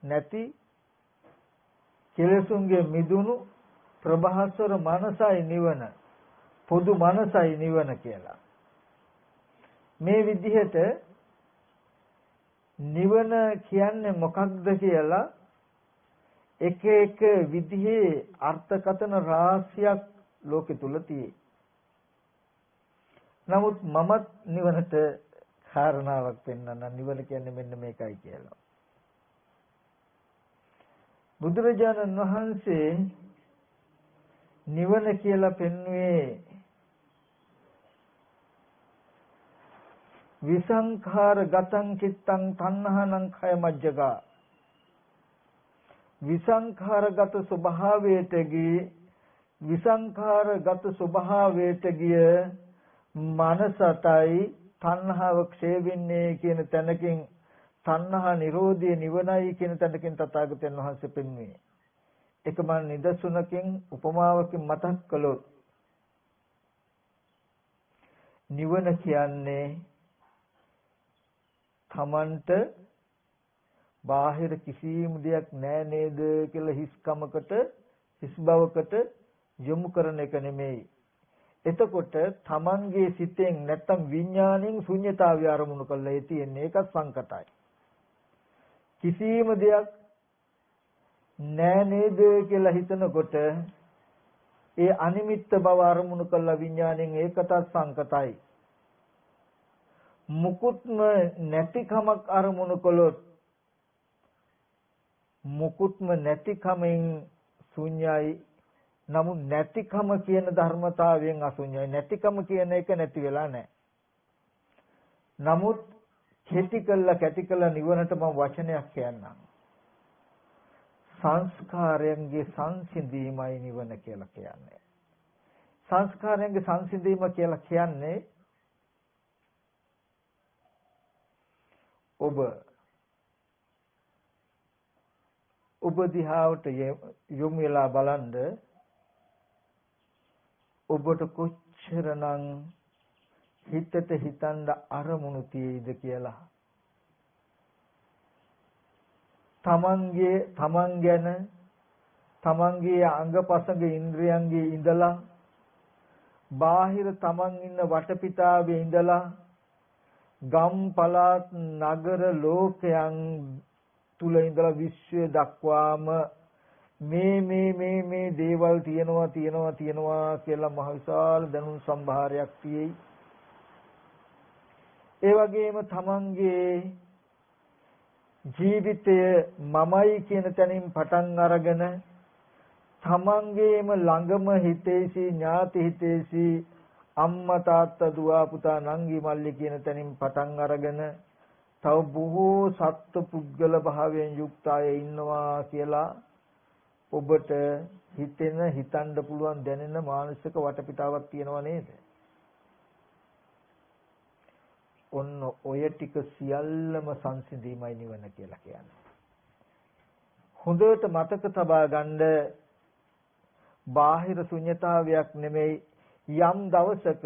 නැති, කෙලෙසුන්ගේ මිදුණු ප්‍රභාස්වර මනසයි නිවන, පොදු මනසයි නිවන කියලා. මේ විදිහට නිවන කියන්නේ මොකක්ද කියලා එක එක විදිහේ අර්ථකථන රාශියක් ලෝකෙ තුල තියෙයි. නමුත් මමත් නිවනට කාරණාවක් පෙන්වන්න නිවන කියන්නේ මෙන්න මේකයි කියලා. බුදුරජාණන් වහන්සේ නිවන කියලා පෙන්වුවේ විසංඛාර ගතං චිත්තං තණ්හානං khය මජ්ජගා විසංඛාරගත ස්වභාවයට ගිය විසංඛාරගත ස්වභාවයට ගිය මනසටයි තණ්හාව ක්ෂය වෙන්නේ කියන තැනකින් තණ්හා නිරෝධය නිවනයි කියන තැනකින් තථාගතයන් වහන්සේ පෙන්වුවේ. එකම නිදසුනකින් උපමාවකින් මතක් කළොත් නිවන කියන්නේ තමන්ට බාහිර කිසිම දෙයක් නෑ නේද කියලා හිස්කමකට හිස් බවකට යොමු කරන එක නෙමෙයි. එතකොට තමන්ගේ සිතෙන් නැත්තම් විඥාණයෙන් ශුන්‍යතාවය ආරමුණු කරලා ඒ තියෙන්නේ ඒක සංකතයි. කිසිම දෙයක් නෑ නේද කියලා හිතනකොට ඒ අනිමිත්ත බව ආරමුණු කරලා විඥාණයෙන් ඒකටත් සංකතයි. මුකුත්ම නැතිකමක් අරමුණු කළොත් මුකුත්ම නැතිකමෙන් ශුන්‍යයි. නමුත් නැතිකම කියන ධර්මතාවයෙන් අශුන්‍යයි. නැතිකම කියන එක නැති වෙලා නැහැ. නමුත් කැටි කළා නිවනට මම වචනයක් කියන්නම්. සංස්කාරයන්ගේ සංසිඳීමයි නිවන කියලා කියන්නේ. සංස්කාරයන්ගේ සංසිඳීම කියලා කියන්නේ ඔබ දිහාවට යොමු වෙලා බලන්න ඔබට කොච්චරනම් හිතට හිතන්න අරමුණු තියෙයිද කියලා. තමන් ගැන තමන්ගේ අංගපසංග ඉන්ද්‍රියන්ගේ ඉඳලා බාහිර තමන් ඉන්න වටපිටාවේ ඉඳලා ගම් පළාත් නගර ලෝකයන් තුල ඉඳලා විශ්වය දක්වාම මේ දේවල් තියෙනවා කියලා මහ විශාල දැනුම් සම්භාරයක් තියෙයි. ඒ වගේම තමන්ගේ ජීවිතය මමයි කියන තැනින් පටන් අරගෙන තමන්ගේම ළඟම හිතේසි ඥාති හිතේසි අම්මා තාත්තා දුව පුතා නංගි මල්ලි කියන තැනින් පටන් අරගෙන තව බොහෝ සත්ත්ව පුද්ගල භාවයෙන් යුක්ත අය ඉන්නවා කියලා ඔබට හිතන්න පුළුවන් දැනෙන මානසික වටපිටාවක් තියෙනවා නේද? ඔන්න ඔය ටික සියල්ලම සංසිඳීමයි නිවන කියලා කියන්නේ. හොඳට මතක තබා ගන්න බාහිර ශුන්‍යතාවයක් නෙමෙයි යම් දවසක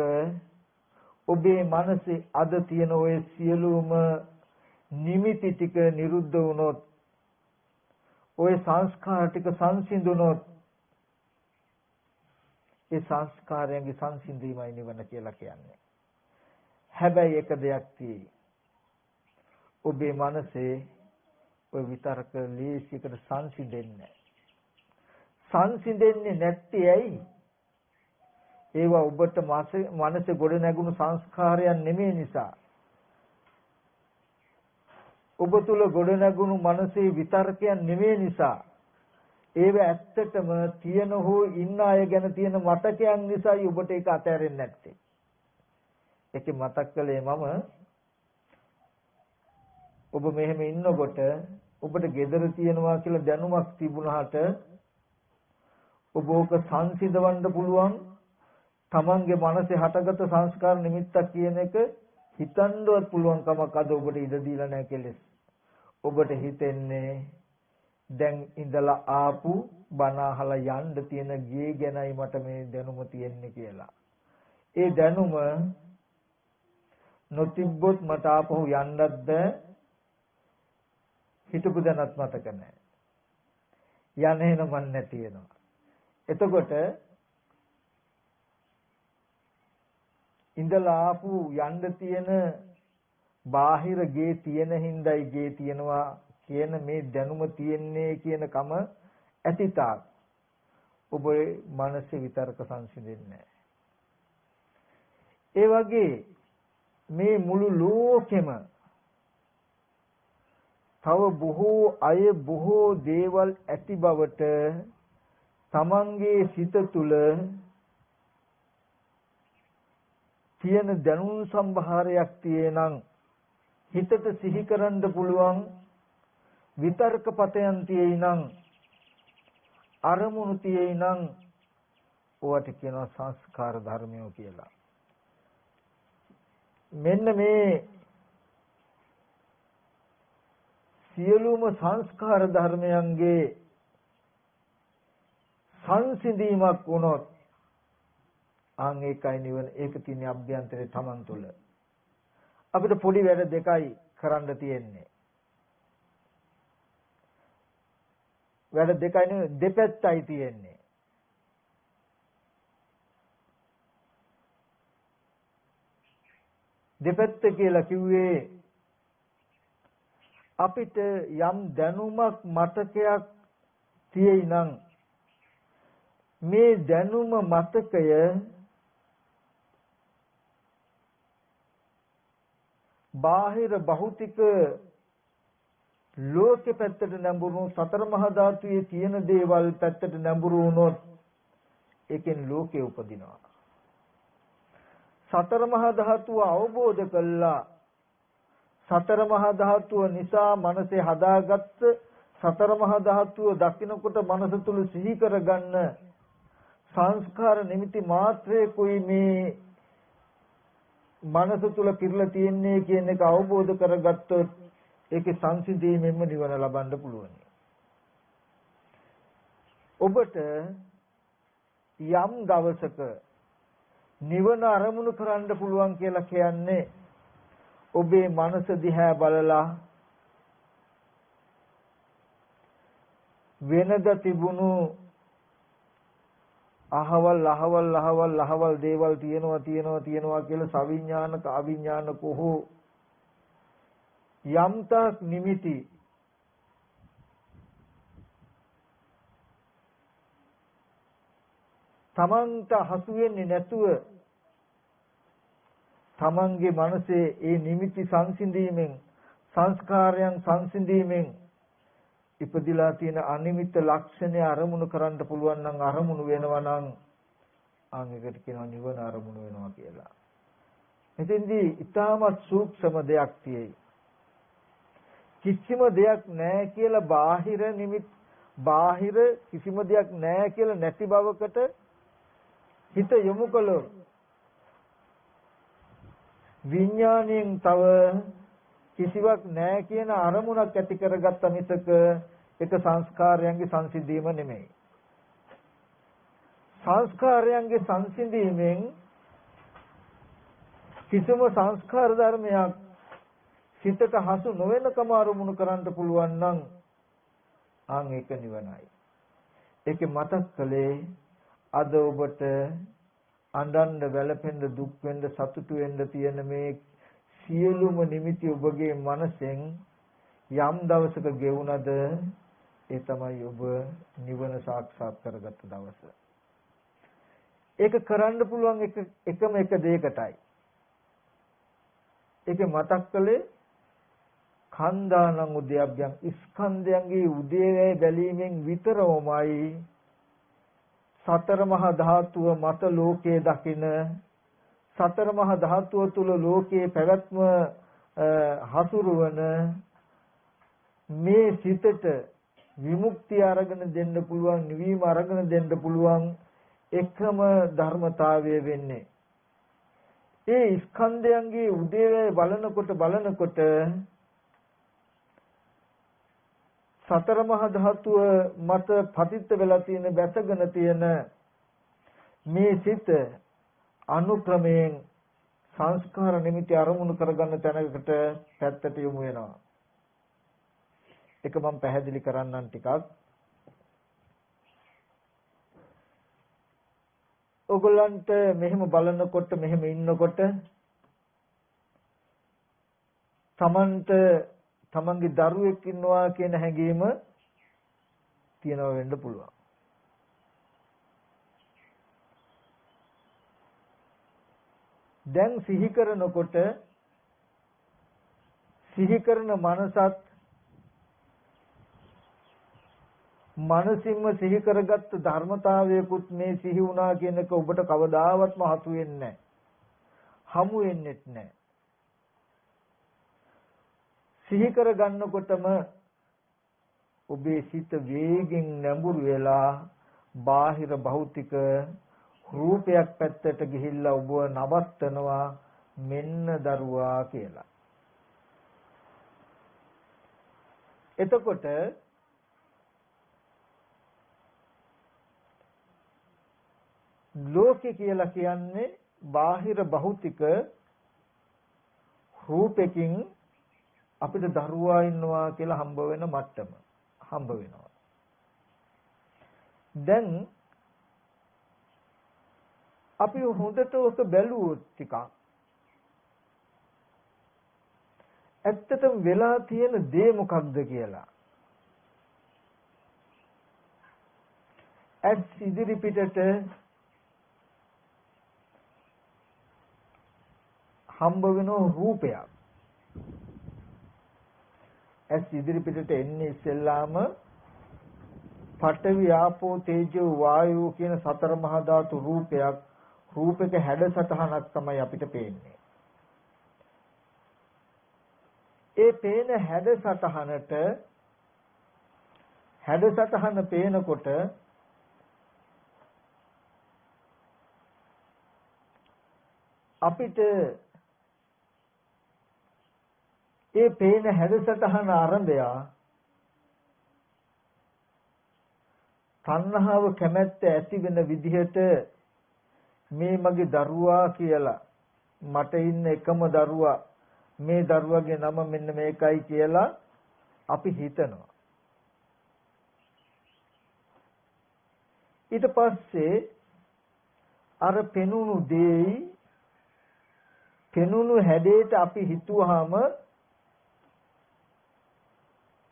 ඔබේ මනසේ අද තියෙන ඔය සියලුම නිමිති ටික නිරුද්ධ වුණොත් ඔය සංස්කාර ටික සංසිඳුනොත් ඒ සංස්කාරයන්ගේ සංසිඳීමයි නිවන කියලා කියන්නේ. හැබැයි එක දෙයක් තියෙයි. ඔබේ මනසේ ඔය විතරක ලේසියකට සංසිඳෙන්නේ නැත්තේ ඇයි? ඒවා ඔබට මනසේ ගොඩ නැගුණු සංස්කාරයන් නෙමෙයි නිසා. ඔබ තුල ගොඩ නැගුණු මනසේ විතර්කයන් නෙමෙයි නිසා. ඒව ඇත්තටම තියෙන හෝ ඉන්න අය ගැන තියෙන මතකයන් නිසායි ඔබට ඒක අතහැරෙන්නේ නැත්තේ. ඒක මතක් කළේ මම ඔබ මෙහෙම ඉන්නකොට ඔබට gedara තියෙනවා කියලා දැනුමක් තිබුණාට ඔබ ඕක සංසිඳවන්න පුළුවන් තමන්ගේ මනසේ හටගත් සංස්කාර නිමිත්තක් කියන එක හිතන්නවත් පුළුවන් කමක් අද ඔබට ඉඩ දීලා නැහැ කෙලෙස්. ඔබට හිතෙන්නේ දැන් ඉඳලා ආපු බණ අහලා යන්න තියෙන ගේ ගැනයි මට මේ දැනුම තියෙන්නේ කියලා. ඒ දැනුම නොතිබ්බොත් මට ආපහු යන්නත් බෑ. හිතපු දැනත් මතක නැහැ. යන්නේ නමන් නැති වෙනවා. එතකොට ඉඳලා ආපු යන්න තියෙන බාහිර ගේ තියෙන හිඳයි ගේ තියනවා කියන මේ දැනුම තියෙන්නේ කියන කම ඇතිතාක් ඔබේ මනසේ විතර්ක සංසිඳෙන්නේ නැහැ. ඒ වගේ මේ මුළු ලෝකෙම තව බොහෝ අය බොහෝ දේවල් ඇති බවට තමන්ගේ සිත තුළ තියෙන දැනුම් සම්භාරයක් තියෙනං හිතට සිහි කරන්න පුළුවන් විතර්ක පතයන් තියෙනං අරමුණු තියෙනං ඔවට කියනවා සංස්කාර ධර්මයෝ කියලා. මෙන්න මේ සියලුම සංස්කාර ධර්මයන්ගේ සංසිඳීමක් වුණොත් ආන් ඒකයි නිවන. ඒක තියෙන අභ්‍යන්තරේ Taman තුල. අපිට පොඩි වැඩ දෙකයි කරන්න තියෙන්නේ. වැඩ දෙකයි නෙවෙයි දෙපැත්තයි තියෙන්නේ. දෙපැත්ත කියලා කිව්වේ අපිට යම් දැනුමක් මතකයක් තියෙයි නම් මේ දැනුම මතකය බාහිර භෞතික ලෝකෙ පැත්තට නැඹුරු සතර මහා ධාතුයේ තියෙන දේවල් පැත්තට නැඹුරු වුණොත් ඒකෙන් ලෝකෙ උපදිනවා. සතර මහා ධාතුව අවබෝධ කළා සතර මහා ධාතුව නිසා මනසේ හදාගත්ත සතර මහා ධාතුව දකින්නකොට මනස තුල සිහි කරගන්න සංස්කාර නිමිති මාත්‍රේ කොයි මේ මනස තුල පිරලා තියෙන්නේ කියන එක අවබෝධ කරගත්තොත් ඒකේ සංසිඳීමෙන්ම නිවන ලබන්න පුළුවන්. ඔබට යම් දවසක නිවන අරමුණු කරන්න පුළුවන් කියලා කියන්නේ ඔබේ මනස දිහා බලලා වෙනද තිබුණු අහවල් දේවල් තියෙනවා කියලා සවිඥානික අවිඥානික හෝ යම්තාක් නිමිති තමන්ට හසු වෙන්නේ නැතුව තමන්ගේ මනසේ ඒ නිමිති සංසිඳීමෙන් සංස්කාරයන් සංසිඳීමෙන් ඉපදිලා තියෙන අනිමිත්ත ලක්ෂණය අරමුණු කරන්න පුළුවන් නම් අරමුණු වෙනවා නම් ආන්ගකට කියනවා නිවන අරමුණු වෙනවා කියලා. මෙතෙන්දී ඊටමත් සූක්ෂම දෙයක් තියෙයි. කිසිම දෙයක් නැහැ කියලා බාහිර කිසිම දෙයක් නැහැ කියලා නැති බවකට හිත යොමු කළොත් විඥාණයෙන් තව කිසිවක් නැහැ කියන අරමුණක් ඇති කරගත්ත මිසක එක සංස්කාරයන්ගේ සංසිඳීම නෙමෙයි. සංස්කාරයන්ගේ සංසිඳීමෙන් කිසිම සංස්කාර ධර්මයක් සිතට හසු නොවනකම අරමුණු කරන්න පුළුවන් නම් ආන් ඒක නිවනයි. ඒකේ මතක් කළේ අද ඔබට අඬන්න වැළපෙන්න දුක් වෙන්න සතුටු වෙන්න තියෙන මේ සියලුම නිමිති ඔබගේ මනසෙන් යම් දවසක ගෙවුනද ඒ තමයි ඔබ නිවන සාක්ෂාත් කරගත්ත දවස. ඒක කරන්න පුළුවන් එකම එක දෙයකටයි. ඒකේ මතක් කළේ කන්දානං උද්‍යප්පයන් ස්කන්ධයන්ගේ උදේවැය බැලීමෙන් විතරමයි සතර මහා ධාතුව මත ලෝකයේ දකින සතර මහා ධාතුව තුල ලෝකයේ පැවැත්ම හසුරුවන මේ සිතට විමුක්තිය අරගෙන දෙන්න පුළුවන් නිවීම අරගෙන දෙන්න පුළුවන් එකම ධර්මතාවය වෙන්නේ ඒ ස්කන්ධයන්ගේ උදේවැය බලනකොට සතර මහා ධාතුව මත පතිත වෙලා තියෙන බැසගෙන තියෙන මේ සිත අනුක්‍රමයෙන් සංස්කාර නිමිති අරමුණු කරගන්න තැනකට පැත්තට යොමු වෙනවා. ඒක මම පැහැදිලි කරන්නම් ටිකක්. ඔයගොල්ලන්ට මෙහෙම බලනකොට මෙහෙම ඉන්නකොට තමන්ගේ දරුවෙක් ඉන්නවා කියන හැඟීම තියනවා වෙන්න පුළුවන්. දැන් සිහි කරනකොට සිහි කරන මනසත් මනසින්ම සිහි කරගත්ත ධර්මතාවයකුත් මේ සිහි වුණා කියන එක ඔබට කවදාවත්ම හසු වෙන්නේ නැහැ. හමු වෙන්නේත් නැහැ. සිහි කර ගන්නකොටම ඔබේ සිත වේගෙන් නැඹුරු වෙලා බාහිර භෞතික රූපයක් පැත්තට ගිහිල්ලා ඔබව නවත්තනවා මෙන්න දරුවා කියලා. එතකොට ලෝකේ කියලා කියන්නේ බාහිර භෞතික රූපකින් අපිට දරුවා ඉන්නවා කියලා හම්බ වෙන මට්ටම හම්බ වෙනවා. දැන් අපි හොඳට ඔක බැලුවොත් ටිකක් ඇත්තටම වෙලා තියෙන දේ මොකක්ද කියලා ඇස් ඉදිරි පිටට හම්බ වෙන රූපයක් ඇස් ඉදිරි පිටට එන්නේ ඉස්සෙල්ලාම පඨවි ආපෝ තේජෝ වායෝ කියන සතර මහා ධාතු රූපයක හැඩසටහනක් තමයි අපිට පේන්නේ. ඒ පේන හැඩසටහන පේනකොට අපිට ඒ පේන හැඩසටහන ආරම්භය තණ්හාව කැමැත්ත ඇති වෙන විදිහට මේ මගේ දරුවා කියලා මට ඉන්න එකම දරුවා මේ දරුවගේ නම මෙන්න මේකයි කියලා අපි හිතනවා. ඊට පස්සේ අර පෙනුණු දෙයි පෙනුණු හැඩයට අපි හිතුවාම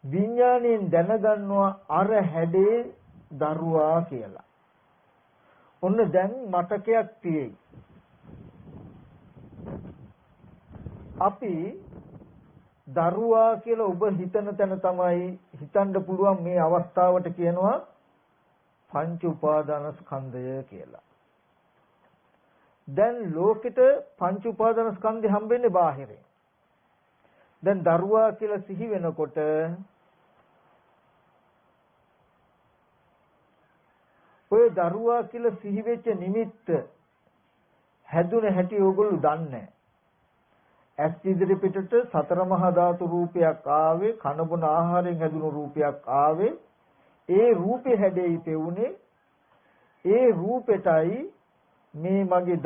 විඥාණයෙන් දැනගන්නවා අර හැඩේ දරුවා කියලා. ඔන්න දැන් මතකයක් තියෙයි. අපි දරුවා කියලා ඔබ හිතන තැන තමයි හිතන්න පුළුවන් මේ අවස්ථාවට කියනවා පංච උපාදාන ස්කන්ධය කියලා. දැන් ලෝකෙට පංච උපාදාන ස්කන්ධය හම්බෙන්නේ බාහිරින්. දැන් දරුවා කියලා සිහි වෙනකොට ඔය දරුවා කියලා සිහි වෙච්ච නිමිත්ත හැදුන හැටි ඕගොල්ලෝ දන්නේ. ඇස් ඉදිරි පිටට සතර මහා ධාතු රූපයක් ආවේ කන බොන ආහාරයෙන් හැදුණු රූපයක් ආවේ ඒ රූපේ හැඩෙයි පෙවුනේ ඒ රූපෙටයි මේ මගේ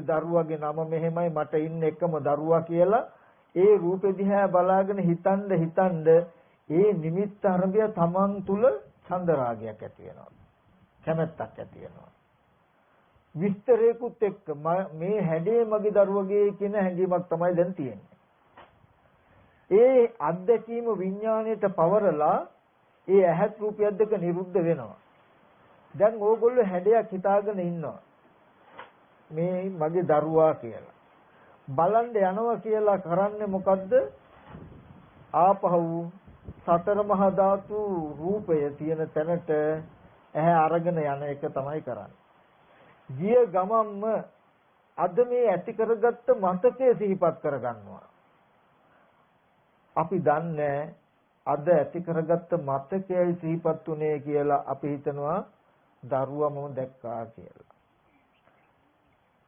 දරුවාගේ නම මෙහෙමයි මට ඉන්න එකම දරුවා කියලා ඒ රූපෙ දිහා බලාගෙන හිතනද ඒ නිමිත්ත අරඹය තමන් තුල ඡන්ද රාගයක් ඇති වෙනවා කැමැත්තක් ඇති වෙනවා විස්තරේකුත් එක්ක මේ හැඩේ මගේ දරුවගේ කියන හැඟීමක් තමයි දැන් තියෙන්නේ. ඒ අත්දැකීම විඥාණයට පවරලා ඒ ඇහත් රූපයත් දෙක නිරුද්ධ වෙනවා. දැන් ඕගොල්ලෝ හැඩයක් හිතාගෙන ඉන්නවා. මේ මගේ දරුවා කියලා. බලන්න යනවා කියලා කරන්නේ මොකද්ද? ආපහු සතර මහා ධාතු රූපය තියෙන තැනට ඇහැ අරගෙන යන එක තමයි කරන්නේ. ගිය ගමම්ම අද මේ ඇති කරගත්ත මතකය සිහිපත් කරගන්නවා. අපි දන්නේ අද ඇති කරගත්ත මතකයයි සිහිපත් උනේ කියලා අපි හිතනවා දරුවා මම දැක්කා කියලා.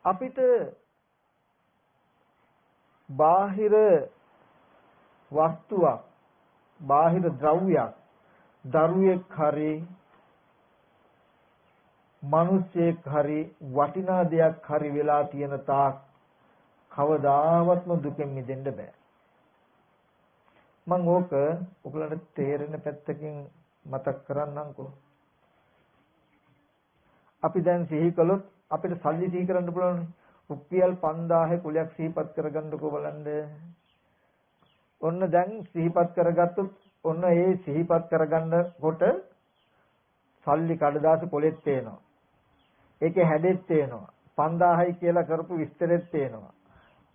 අපිට බාහිර වස්තුවක් බාහිර ද්‍රව්‍යයක් දරුවෙක් හරි මිනිසෙක් හරි වටිනා දෙයක් හරි වෙලා තියෙන තාක් කවදාවත්ම දුකෙන් මිදෙන්න බෑ. මම ඕක ඔයගලන්ට තේරෙන පැත්තකින් මතක් කරන්නම්කෝ. අපි දැන් සිහි කළොත් අපිට සල්ලි සිහි කරන්න පුළුවන්. රුපියල් 5000 කුලයක් සිහිපත් කරගන්නකෝ බලන්න. ඔන්න දැන් සිහිපත් කරගත්තොත් ඔන්න ඒ සිහිපත් කරගන්නකොට සල්ලි කඩදාසි පොලෙත් තේනවා. ඒකේ හැඩෙත් තේනවා. 5000යි කියලා කරපු විස්තරෙත් තේනවා.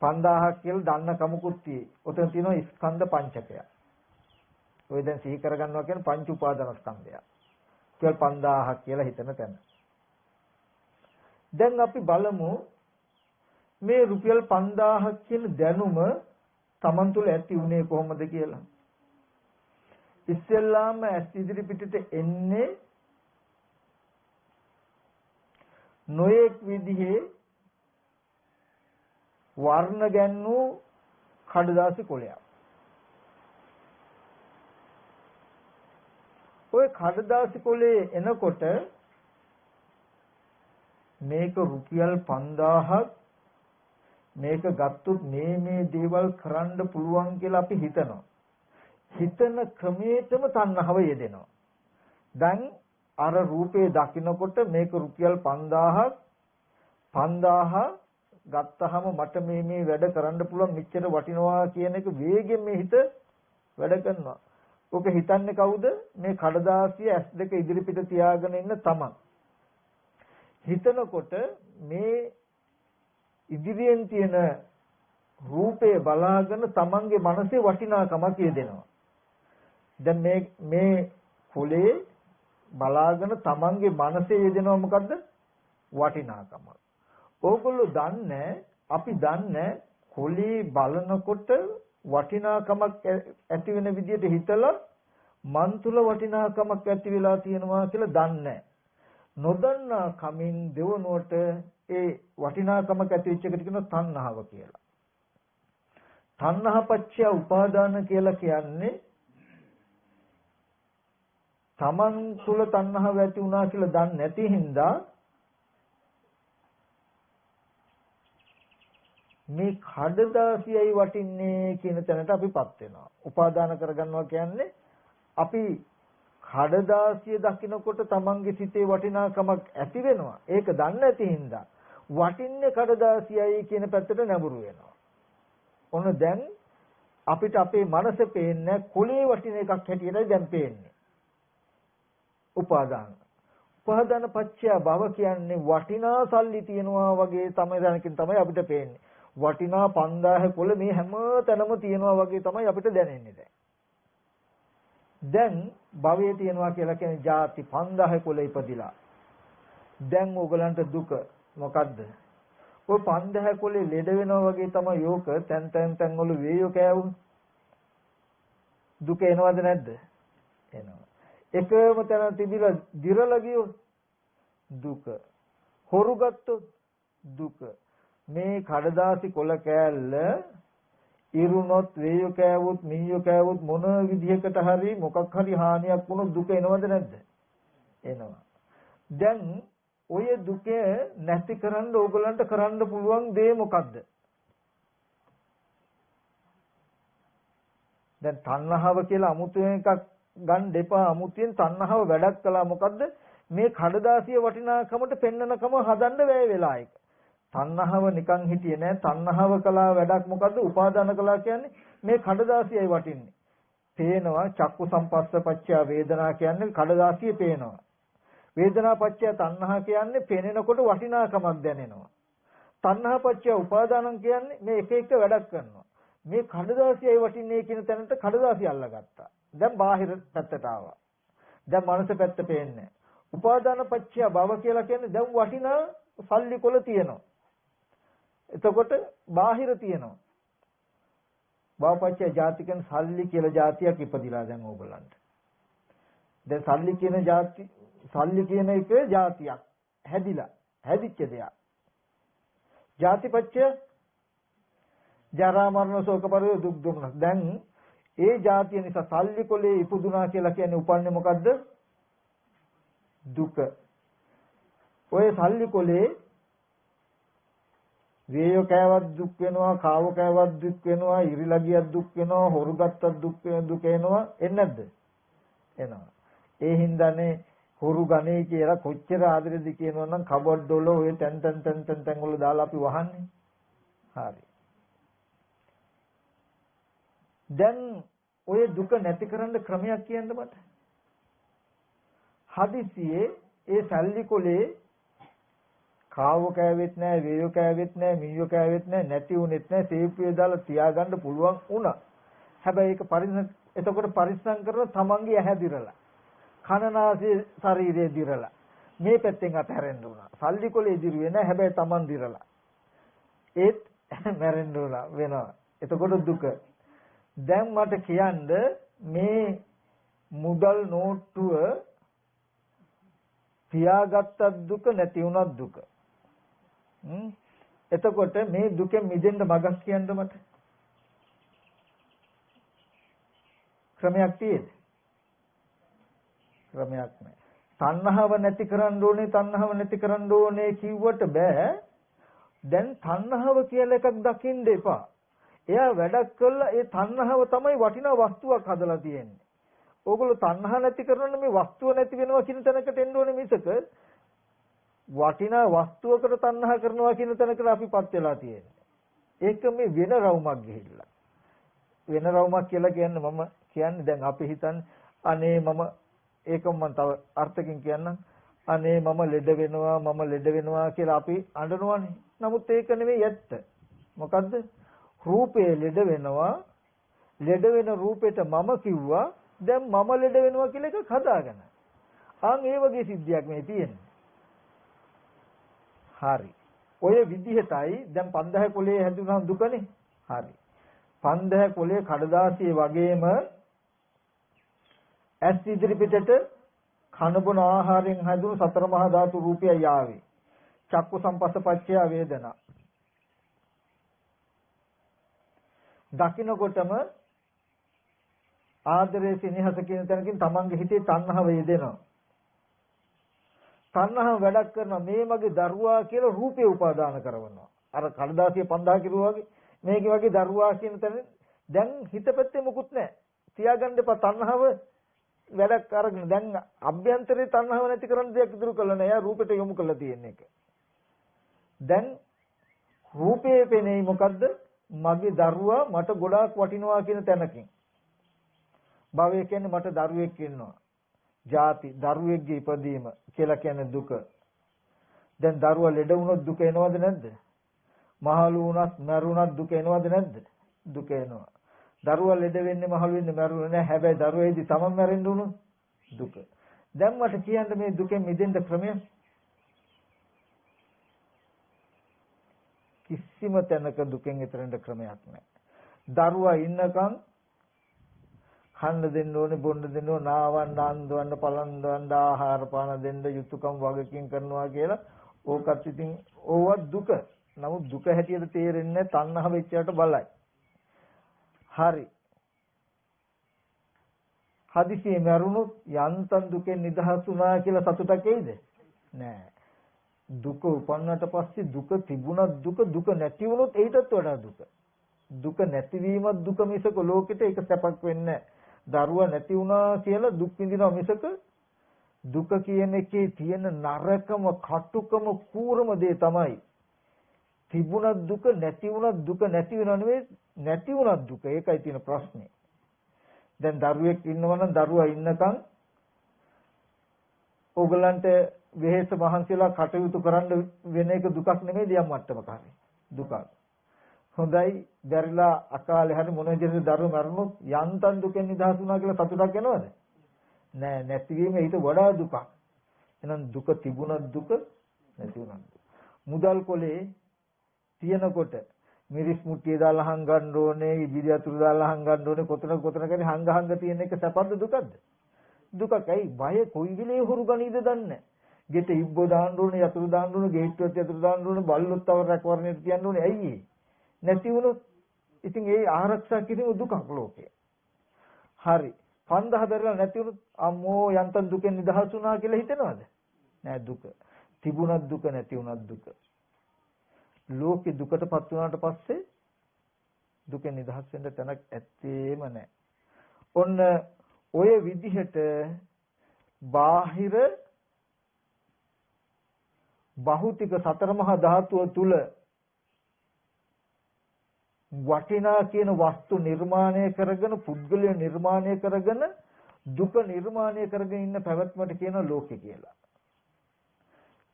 5000ක් කියලා දන්න කමකුත් තියෙයි. ඔතන තියෙනවා ස්කන්ධ පංචකය. ඔය දැන් සිහි කරගන්නවා කියන්නේ පංච උපාදාන ස්කන්ධය. කියලා 5000ක් කියලා හිතන තැන. දැන් අපි බලමු මේ රුපියල් 5000ක් කියන දැනුම Taman තුල ඇති උනේ කොහොමද කියලා. ඉස්සෙල්ලාම ඇස් ඉදිරි පිටට එන්නේ නොයෙක් විදිහේ වර්ණ ගැන්වූ කඩදාසි කොලයක්. ওই කඩදාසි කොලේ එනකොට මේක රුපියල් 5000ක් මේක ගත්තොත් මේ දේවල් කරන්න පුළුවන් කියලා අපි හිතනවා. හිතන ක්‍රමයටම තණ්හාව යෙදෙනවා. දැන් අර රූපේ දකින්නකොට මේක රුපියල් 5000 ගත්තාම මට මේ වැඩ කරන්න පුළුවන් මෙච්චර වටිනවා කියන එක වේගෙන් මේ හිත වැඩ කරනවා. ඔක හිතන්නේ කවුද? මේ කඩදාසිය S2 ඉදිරිපිට තියාගෙන ඉන්න තමන්. හිතනකොට මේ ඉදිරියෙන් තියෙන රූපේ බලාගෙන තමන්ගේ මනසේ වටිනාකමක් යෙදෙනවා. දැන් මේ කුලේ බලාගෙන තමන්ගේ මනසේ යෙදෙනවා මොකද්ද? වටිනාකම. ඕගොල්ලෝ දන්නේ අපි දන්නේ කුලේ බලනකොට වටිනාකමක් ඇති වෙන විදිහට හිතලා මන් තුල වටිනාකමක් ඇති වෙලා තියෙනවා කියලා දන්නේ. නොදන්නා කමින් දෙවනුවට ඒ වටිනාකමක් ඇති වෙච්ච එකට කියනවා තණ්හාව කියලා. තණ්හාපච්චය උපාදාන කියලා කියන්නේ තමන් තුල තණ්හාව ඇති වුණා කියලා දන්නේ නැති හින්දා මේ කඩදාසියයි වටින්නේ කියන තැනට අපිපත් වෙනවා. උපාදාන කරගන්නවා කියන්නේ අපි කඩදාසිය දකින්නකොට තමන්ගේ සිතේ වටිනාකමක් ඇති වෙනවා. ඒක දන්නේ නැති හින්දා වටින්නේ කඩදාසියයි කියන පැත්තට නැඹුරු වෙනවා. ඔන්න දැන් අපිට අපේ මනස පේන්නේ කුලේ වටින එකක් හැටියටයි දැන් පේන්නේ. උපාදාන පච්චය භව කියන්නේ වටිනා සල්ලි තියනවා වගේ තමයි දැනකින් තමයි අපිට පේන්නේ. වටිනා 5000 කොළ මේ හැම තැනම තියනවා වගේ තමයි අපිට දැනෙන්නේ දැන්. දැන් භවයේ තියනවා කියලා කියන්නේ ಜಾති 5000 කොළ ඉපදිලා. දැන් ඕගලන්ට දුක මොකද්ද? ඔය 5000 කොළේ ලෙඩ වෙනවා වගේ තමයි යෝක තැන් වල වේයෝ කෑවු. දුක එනවද නැද්ද? එනවා. එකම තැන තිබිලා දිරලා ගියොත් දුක. හොරු ගත්තොත් දුක. මේ කඩදාසි කොළ කෑල්ල ඉරුණොත් වේයෝ කෑවොත් මීයෝ කෑවොත් මොන විදිහකට හරි මොකක් හරි හානියක් වුණොත් දුක එනවද නැද්ද? එනවා. දැන් ඔය දුක නැති කරන්න ඕගලන්ට කරන්න පුළුවන් දේ මොකද්ද? දැන් තණ්හාව කියලා අමුතුවෙන් එකක් ගන්න දෙපා. අමුතුවෙන් තණ්හාව වැඩක් කළා මොකද්ද? මේ කඩදාසිය වටිනාකමට පෙන්නනකම හදන්න වැය වෙලා එක. තණ්හාව නිකන් හිටියේ නෑ. තණ්හාව කළා වැඩක් මොකද්ද? උපාදාන කළා කියන්නේ මේ කඩදාසියයි වටින්නේ. පේනවා චක්කු සම්පස්ස පච්චය වේදනා කියන්නේ කඩදාසිය පේනවා. වේදනා පච්චය තණ්හා කියන්නේ පේනකොට වටිනාකමක් දැනෙනවා. තණ්හා පච්චය උපාදානං කියන්නේ මේ එක එක වැඩක් කරනවා. මේ කඩදාසියයි වටින්නේ කියන තැනට කඩදාසිය අල්ලගත්තා. දැන් බාහිර පැත්තට ආවා. දැන් මනස පැත්ත පේන්නේ. උපාදාන පච්චය භව කියලා කියන්නේ දැන් වටිනා සල්ලි කොළ තියෙනවා. එතකොට බාහිර තියෙනවා. භවපච්චය ජාති කියන සල්ලි කියලා જાතියක් ඉපදිලා දැන් ඕගලන්ට. දැන් සල්ලි කියන එක જાතියක් හැදිලා හැදිච්ච දෙයක්. ජාතිපච්චය ජරා මරණ ශෝක පරිදේ දුක් දුම්නස්. දැන් ඒ જાතිය නිසා සල්ලි කොලේ ඉපදුනා කියලා කියන්නේ උපන්නේ මොකද්ද? දුක. ඔය සල්ලි කොලේ වේයෝ කෑවත් දුක් වෙනවා, කාව කෑවත් දුක් වෙනවා, ඉරිලා ගියත් දුක් වෙනවා, හොරු ගත්තත් දුක් එනවා. එන්නේ නැද්ද? එනවා. ඒ හින්දානේ හුරු ගණේ කියලා කොච්චර ආදරෙද කියනවනම් කබඩ් වල ඔය තැන් වල දාලා අපි වහන්නේ. හරි. දැන් ඔය දුක නැති කරන්න ක්‍රමයක් කියන්න මට. හදිසියේ ඒ සල්ලි කොලේ කාව කෑවෙත් නැහැ, වේයෝ කෑවෙත් නැහැ, මීයෝ කෑවෙත් නැහැ, නැති වුනෙත් නැහැ, සේප්පුවේ දාලා තියාගන්න පුළුවන් වුණා. හැබැයි ඒක එතකොට පරිස්සම් කරලා තමන්ගේ ඇහැ දිරලා, කනනාසය ශරීරය දිරලා, මේ පැත්තෙන් අතහැරෙන්න උනා. සල්ලි කොලේ දිරුවේ නැහැ, හැබැයි තමන් දිරලා. ඒත් මැරෙන්න උනා වෙනවා. එතකොට දුක. දැන් මට කියන්න මේ මුදල් නෝට්ටුව තියාගත්තත් දුක නැති වුණත් දුක. එතකොට මේ දුකෙන් මිදෙන්න මගක් කියන්න මට. ක්‍රමයක් තියෙද? ක්‍රමයක් නැහැ. තණ්හාව නැති කරන්න ඕනේ කිව්වට බෑ. දැන් තණ්හාව කියලා එකක් දකින්න එපා. එයා වැඩක් කළා ඒ තණ්හාව තමයි වටිනා වස්තුවක් හදලා තියෙන්නේ. ඕගොල්ලෝ තණ්හා නැති කරනොත් මේ වස්තුව නැති වෙනවා කියන තැනකට එන්න ඕනේ මිසක වටිනා වස්තුවකට තණ්හා කරනවා කියන තැනකට අපිපත් වෙලා තියෙන්නේ. ඒක මේ වෙන රවුමක් ගිහිල්ලා. වෙන රවුමක් කියලා කියන්නේ මම කියන්නේ දැන් අපි හිතන්නේ අනේ මම ඒකම මම තව අර්ථකින් කියන්නම්. අනේ මම ලෙඩ වෙනවා කියලා අපි අඬනවානේ. නමුත් ඒක නෙමෙයි ඇත්ත. මොකද්ද? රූපේ ලෙඩ වෙනවා. ලෙඩ වෙන රූපෙට මම කිව්වා දැන් මම ලෙඩ වෙනවා කියලා එකක් හදාගෙන. ඒ වගේ සිද්ධියක් මේ තියෙන්නේ. හරි. ඔය විදිහටයි දැන් 5000 කොලේ හැදුනහම දුකනේ. හරි. 5000 කොලේ කඩදාසියේ වගේම ඇස් ඉදිරි පිටට කන බොන ආහාරයෙන් හැදුණු සතර මහා ධාතු රූපයයි ආවේ. චක්කු සම්පස්සපච්චය වේදනා. දකින්නකොටම ආදරයේ සිනහස කියන තැනකින් තමන්ගේ හිතේ තණ්හාව යෙදෙනවා. තණ්හාව වැඩක් කරන මේ මගේ දරුවා කියලා රූපේ උපාදාන කරනවා. අර කඩදාසිය 5000 කිරුවා වගේ මේකේ වගේ දරුවා කියන තැන දැන් හිත පැත්තේ මුකුත් නැහැ. තියාගන්න එපා තණ්හාව වැඩක් අරගෙන දැන් අභ්‍යන්තරේ තණ්හාව නැති කරන්න දෙයක් ඉතුරු කළා නෑ. එයා රූපෙට යොමු කරලා තියෙන එක. දැන් රූපේ පෙනේ මොකද්ද? මගේ දරුවා මට ගොඩාක් වටිනවා කියන තැනකින්. භවය කියන්නේ මට දරුවෙක් ඉන්නවා. ජාති දරුවෙක්ගේ ඉපදීම කියලා කියන්නේ දුක. දැන් දරුවා ලෙඩ වුණොත් දුක එනවද නැද්ද? මහලු වුණත් මරුණත් දුක එනවද නැද්ද? දුක එනවා. දරුවා ලෙඩ වෙන්නේ මහලු වෙන්නේ මරුණේ නැහැ. හැබැයි දරුවේදී තමන් මැරෙන්න උණු දුක. දැන් මට කියන්න මේ දුකෙන් මිදෙන්න ක්‍රමය කිසිම තැනක දුකෙන් ඈතර ක්‍රමයක් නැහැ. දරුවා ඉන්නකම් කන්න දෙන්න ඕනේ, බොන්න දෙන්න ඕනේ, නාවන්න, අන්දවන්න, පලන්දවන්න, ආහාර පාන දෙන්න, යුතුයකම් වගකීම් කරනවා කියලා ඕකත් ඉතින් ඕවත් දුක. නමුත් දුක හැටියට තේරෙන්නේ තණ්හාව වෙච්චයට බලයි. හරි. හදිසියේ මරුණොත් යන්තම් දුකෙන් නිදහස් වුණා කියලා සතුටක් එයිද? නෑ. දුක උපන්නට පස්සේ දුක තිබුණත් දුක නැති වුණොත් ඒකටත් වඩා දුක. දුක නැතිවීමත් දුක මිසක ලෝකෙට ඒක සැපක් වෙන්නේ නැහැ. දරුවා නැති වුණා කියලා දුක් විඳිනවා මිසක දුක කියන එකේ තියෙන නරකම, කටුකම, කූරම දේ තමයි තිබුණත් දුක නැති වුණත් දුක නැති වෙනව නෙවෙයි, නැති වුණත් දුක. ඒකයි තියෙන ප්‍රශ්නේ. දැන් දරුවෙක් ඉන්නවනම් දරුවා ඉන්නකම් ඕගලන්ට වෙහෙස මහන්සියලා කටයුතු කරන්න වෙන එක දුකක් නෙමෙයි දියම් මට්ටමක හරි. දුකක්. හොඳයි දැරිලා අකාලේ හරි මොන විදිහට දරුවෝ මරනොත් යන්තම් දුකෙන් නිදහස් වුණා කියලා සතුටක් එනවද? නෑ. නැතිවීම ඊට වඩා දුකක්. එහෙනම් දුක තිබුණත් දුක නැති වුණත් දුක. මුදල් කොලේ තියනකොට මිරිස් මුට්ටිය දාලා හංගන්න ඕනේ, ඉදිරි අතුරු දාලා හංගන්න ඕනේ, කොතන කරේ හංග තියෙන එක සැපද දුකද? දුකයි. බය කොයි විලේ හුරු ගනීද දන්නේ. ගෙට ඉබ්බෝ දාන්න ඕනේ, යතුරු දාන්න ඕනේ, ගේට්ටුවත් යතුරු දාන්න ඕනේ, බල්ලොත් තව රැකවරණයට තියන්න ඕනේ. ඇයි නැති වුණොත් ඉතින් ඒ ආරක්ෂා කිරීම දුකක් ලෝකේ. හරි. 5000 දරලා නැති වුණොත් අම්මෝ යන්තම් දුකෙන් නිදහස් වුණා කියලා හිතනවද? නෑ දුක. තිබුණත් දුක නැති වුණත් දුක. ලෝකේ දුකටපත් වුණාට පස්සේ දුකෙන් නිදහස් වෙන්න තැනක් ඇත්තේම නෑ. ඔන්න ඔය විදිහට බාහිර භෞතික සතර මහා ධාතුව තුල වටිනා කියන වස්තු නිර්මාණය කරගෙන පුද්ගලය නිර්මාණය කරගෙන දුක නිර්මාණය කරගෙන ඉන්න පැවැත්මට කියන ලෝකේ කියලා.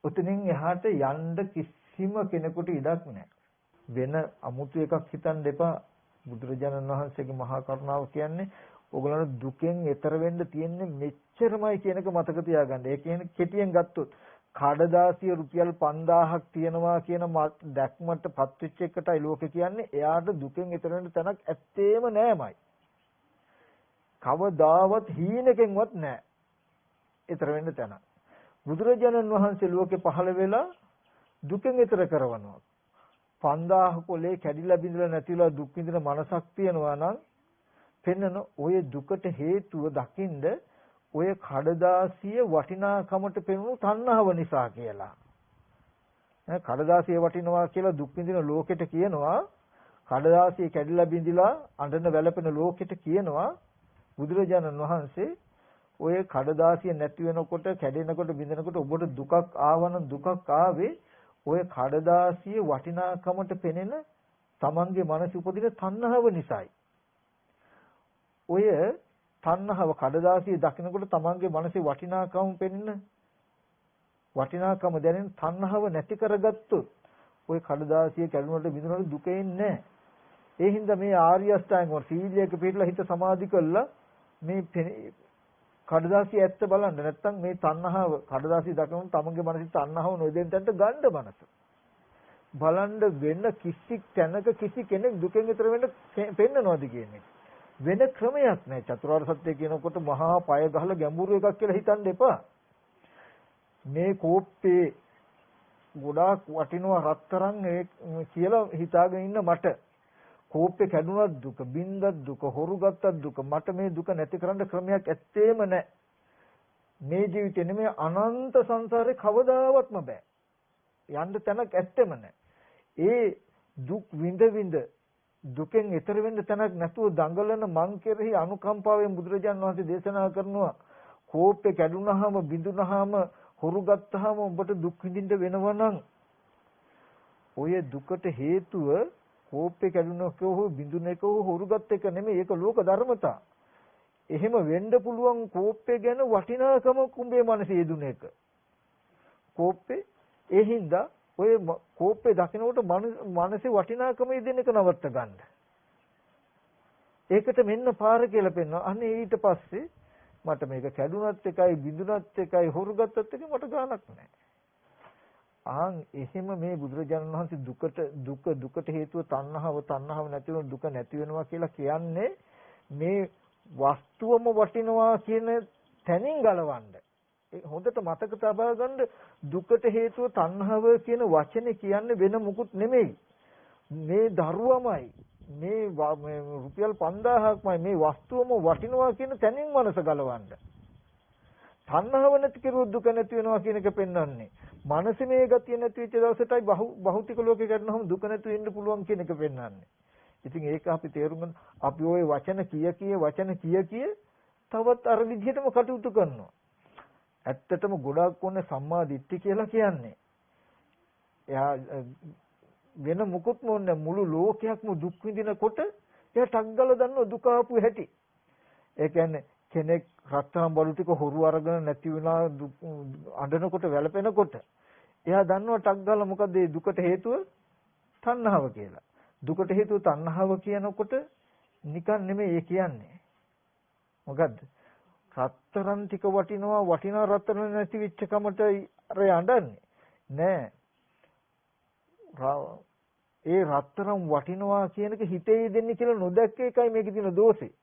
උතනින් එහාට යන්න කිසිම කෙනෙකුට ඉඩක් නැහැ. වෙන අමුතු එකක් හිතන්න එපා. බුදුරජාණන් වහන්සේගේ මහා කරුණාව කියන්නේ ඔයගොල්ලෝ දුකෙන් එතර වෙන්න තියෙන්නේ මෙච්චරමයි කියන එක මතක තියාගන්න. ඒ කියන්නේ කෙටියෙන් ගත්තොත් කඩදාසිය රුපියල් 5000ක් තියනවා කියන දැක්මට පත්වෙච්ච එකටයි ලෝකේ කියන්නේ එයාට දුකෙන් එතර වෙන්න තැනක් ඇත්තේම නෑමයි. කවදාවත් හීනකින්වත් නෑ එතර වෙන්න තැන. බුදුරජාණන් වහන්සේ ලෝකේ පහළ වෙලා දුකෙන් එතර කරවනවා. 5000 කොලේ කැඩිලා බිඳලා නැතිලා දුක් විඳින මනසක් තියනවා නම් පෙන්නන ඔය දුකට හේතුව දකින්ද ඔය කඩදාසිය වටිනාකමට පෙනුණු තණ්හාව නිසා කියලා. කඩදාසිය වටිනවා කියලා දුක් විඳින ලෝකෙට කියනවා කඩදාසිය කැඩිලා බිඳිලා අඬන වැළපෙන ලෝකෙට කියනවා බුදුරජාණන් වහන්සේ ඔය කඩදාසිය නැති වෙනකොට කැඩෙනකොට බිඳෙනකොට ඔබට දුකක් ආවනම් දුකක් ආවේ ඔය කඩදාසිය වටිනාකමට පෙනෙන තමන්ගේ මනස උපදින තණ්හාව නිසායි. ඔය තණ්හාව කඩදාසිය දකිනකොට තමන්ගේ මනසේ වටිනාකම පෙනෙන වටිනාකම දැනෙන තණ්හාව නැති කරගත්තොත් ඔය කඩදාසිය කැඩුනට බිඳුනට දුක එන්නේ නැහැ. ඒ හින්දා මේ ආර්ය අෂ්ටාංග වල සීලයක පිළිලා හිත සමාධි කළා මේ කඩදාසිය ඇත්ත බලන්න නැත්නම් මේ තණ්හාව කඩදාසිය දකිනොත් තමන්ගේ මනසේ තණ්හාව නොදෙන්න තැනට ගන්න මනස. බලන්න වෙන කිසි තැනක කිසි කෙනෙක් දුකෙන් ඈතර වෙන්න පෙන්නනවාද කියන්නේ. වෙන ක්‍රමයක් නැහැ. චතුරාර්ය සත්‍ය කියනකොට මහා පය ගහලා ගැඹුරු එකක් කියලා හිතන්න එපා. මේ කෝප්පේ ගොඩාක් වටිනවා රත්තරන් කියලා හිතාගෙන ඉන්න මට කෝප්පේ කැඩුනත් දුක, බින්දත් දුක, හොරු ගත්තත් දුක. මට මේ දුක නැති කරන්න ක්‍රමයක් ඇත්තේම නැහැ. මේ ජීවිතේ නෙමෙයි අනන්ත සංසාරේ කවදාවත්ම බෑ. යන්න තැනක් ඇත්තෙම නැහැ. ඒ දුක් විඳ විඳ දුකෙන් ඈතර වෙන්න තැනක් නැතුව දඟලන මං කෙරෙහි අනුකම්පාවෙන් බුදුරජාණන් වහන්සේ දේශනා කරනවා කෝප්පේ කැඩුනහම බිඳුනහම හොරු ගත්තාම ඔබට දුක් විඳින්න වෙනවනම් ඔය දුකට හේතුව කෝප්පේ කැඩුනක හෝ බිඳුනක හෝ හොරු ගත්ත එක නෙමෙයි ඒක ලෝක ධර්මතා. එහෙම වෙන්න පුළුවන් කෝප්පේ ගැන වටිනාකම කුඹේ මනසේ යෙදුන එක. කෝප්පේ ඒ හින්දා ඔය කෝප්පේ දකිනකොට මනසේ වටිනාකම යෙදෙන එක නවත්ත ගන්න. ඒකට මෙන්න පාර කියලා පෙන්වනවා. අනේ ඊට පස්සේ මට මේක කැඩුනත් එකයි බිඳුනත් එකයි හොරු ගත්තත් එකයි මට ගානක් නැහැ. එහෙම මේ බුදුරජාණන් වහන්සේ දුකට හේතුව තණ්හාව නැති වෙන දුක නැති වෙනවා කියලා කියන්නේ මේ වස්තුවම වටිනවා කියන තැනින් ගලවන්න. ඒ හොඳට මතක තබා ගන්න දුකට හේතුව තණ්හාව කියන වචනේ කියන්නේ වෙන මුකුත් නෙමෙයි. මේ දරුවමයි මේ රුපියල් 5000ක්මයි මේ වස්තුවම වටිනවා කියන තැනින් මනස ගලවන්න. තණ්හාව නැති කෙරුවොත් දුක නැති වෙනවා කියන එක පෙන්වන්නේ. මනසේ මේ ගතිය නැති වෙච්ච දවසටයි භෞතික ලෝකේ කරනවම දුක නැතු වෙන්න පුළුවන් කියන එක පෙන්වන්නේ. ඉතින් ඒක අපි තේරුම් ගන්න අපි ওই වචන කිය තවත් අර විදිහටම කටයුතු කරනවා. ඇත්තටම ගොඩාක් ඕනේ සම්මා දිට්ඨි කියලා කියන්නේ. එයා වෙන මුකුත් මොන්නේ මුළු ලෝකයක්ම දුක් විඳිනකොට එයා ටග්ගල දන්නව දුක ආපු හැටි. ඒ කියන්නේ කෙනෙක් රත්තරන් බඩු ටික හොරු අරගෙන නැති වෙනා අඬනකොට වැළපෙනකොට එයා දන්නවා ටක් ගාලා මොකද මේ දුකට හේතුව තණ්හාව කියලා. දුකට හේතුව තණ්හාව කියනකොට නිකන් නෙමෙයි ඒ කියන්නේ. මොකද්ද? රත්තරන් ටික වටිනා රත්තරන් නැති වෙච්ච කමට අර අඬන්නේ නෑ. ඒ රත්තරන් වටිනවා කියන එක හිතේ දෙන්නේ කියලා නොදැක්ක එකයි මේකේ තියෙන දෝෂේ.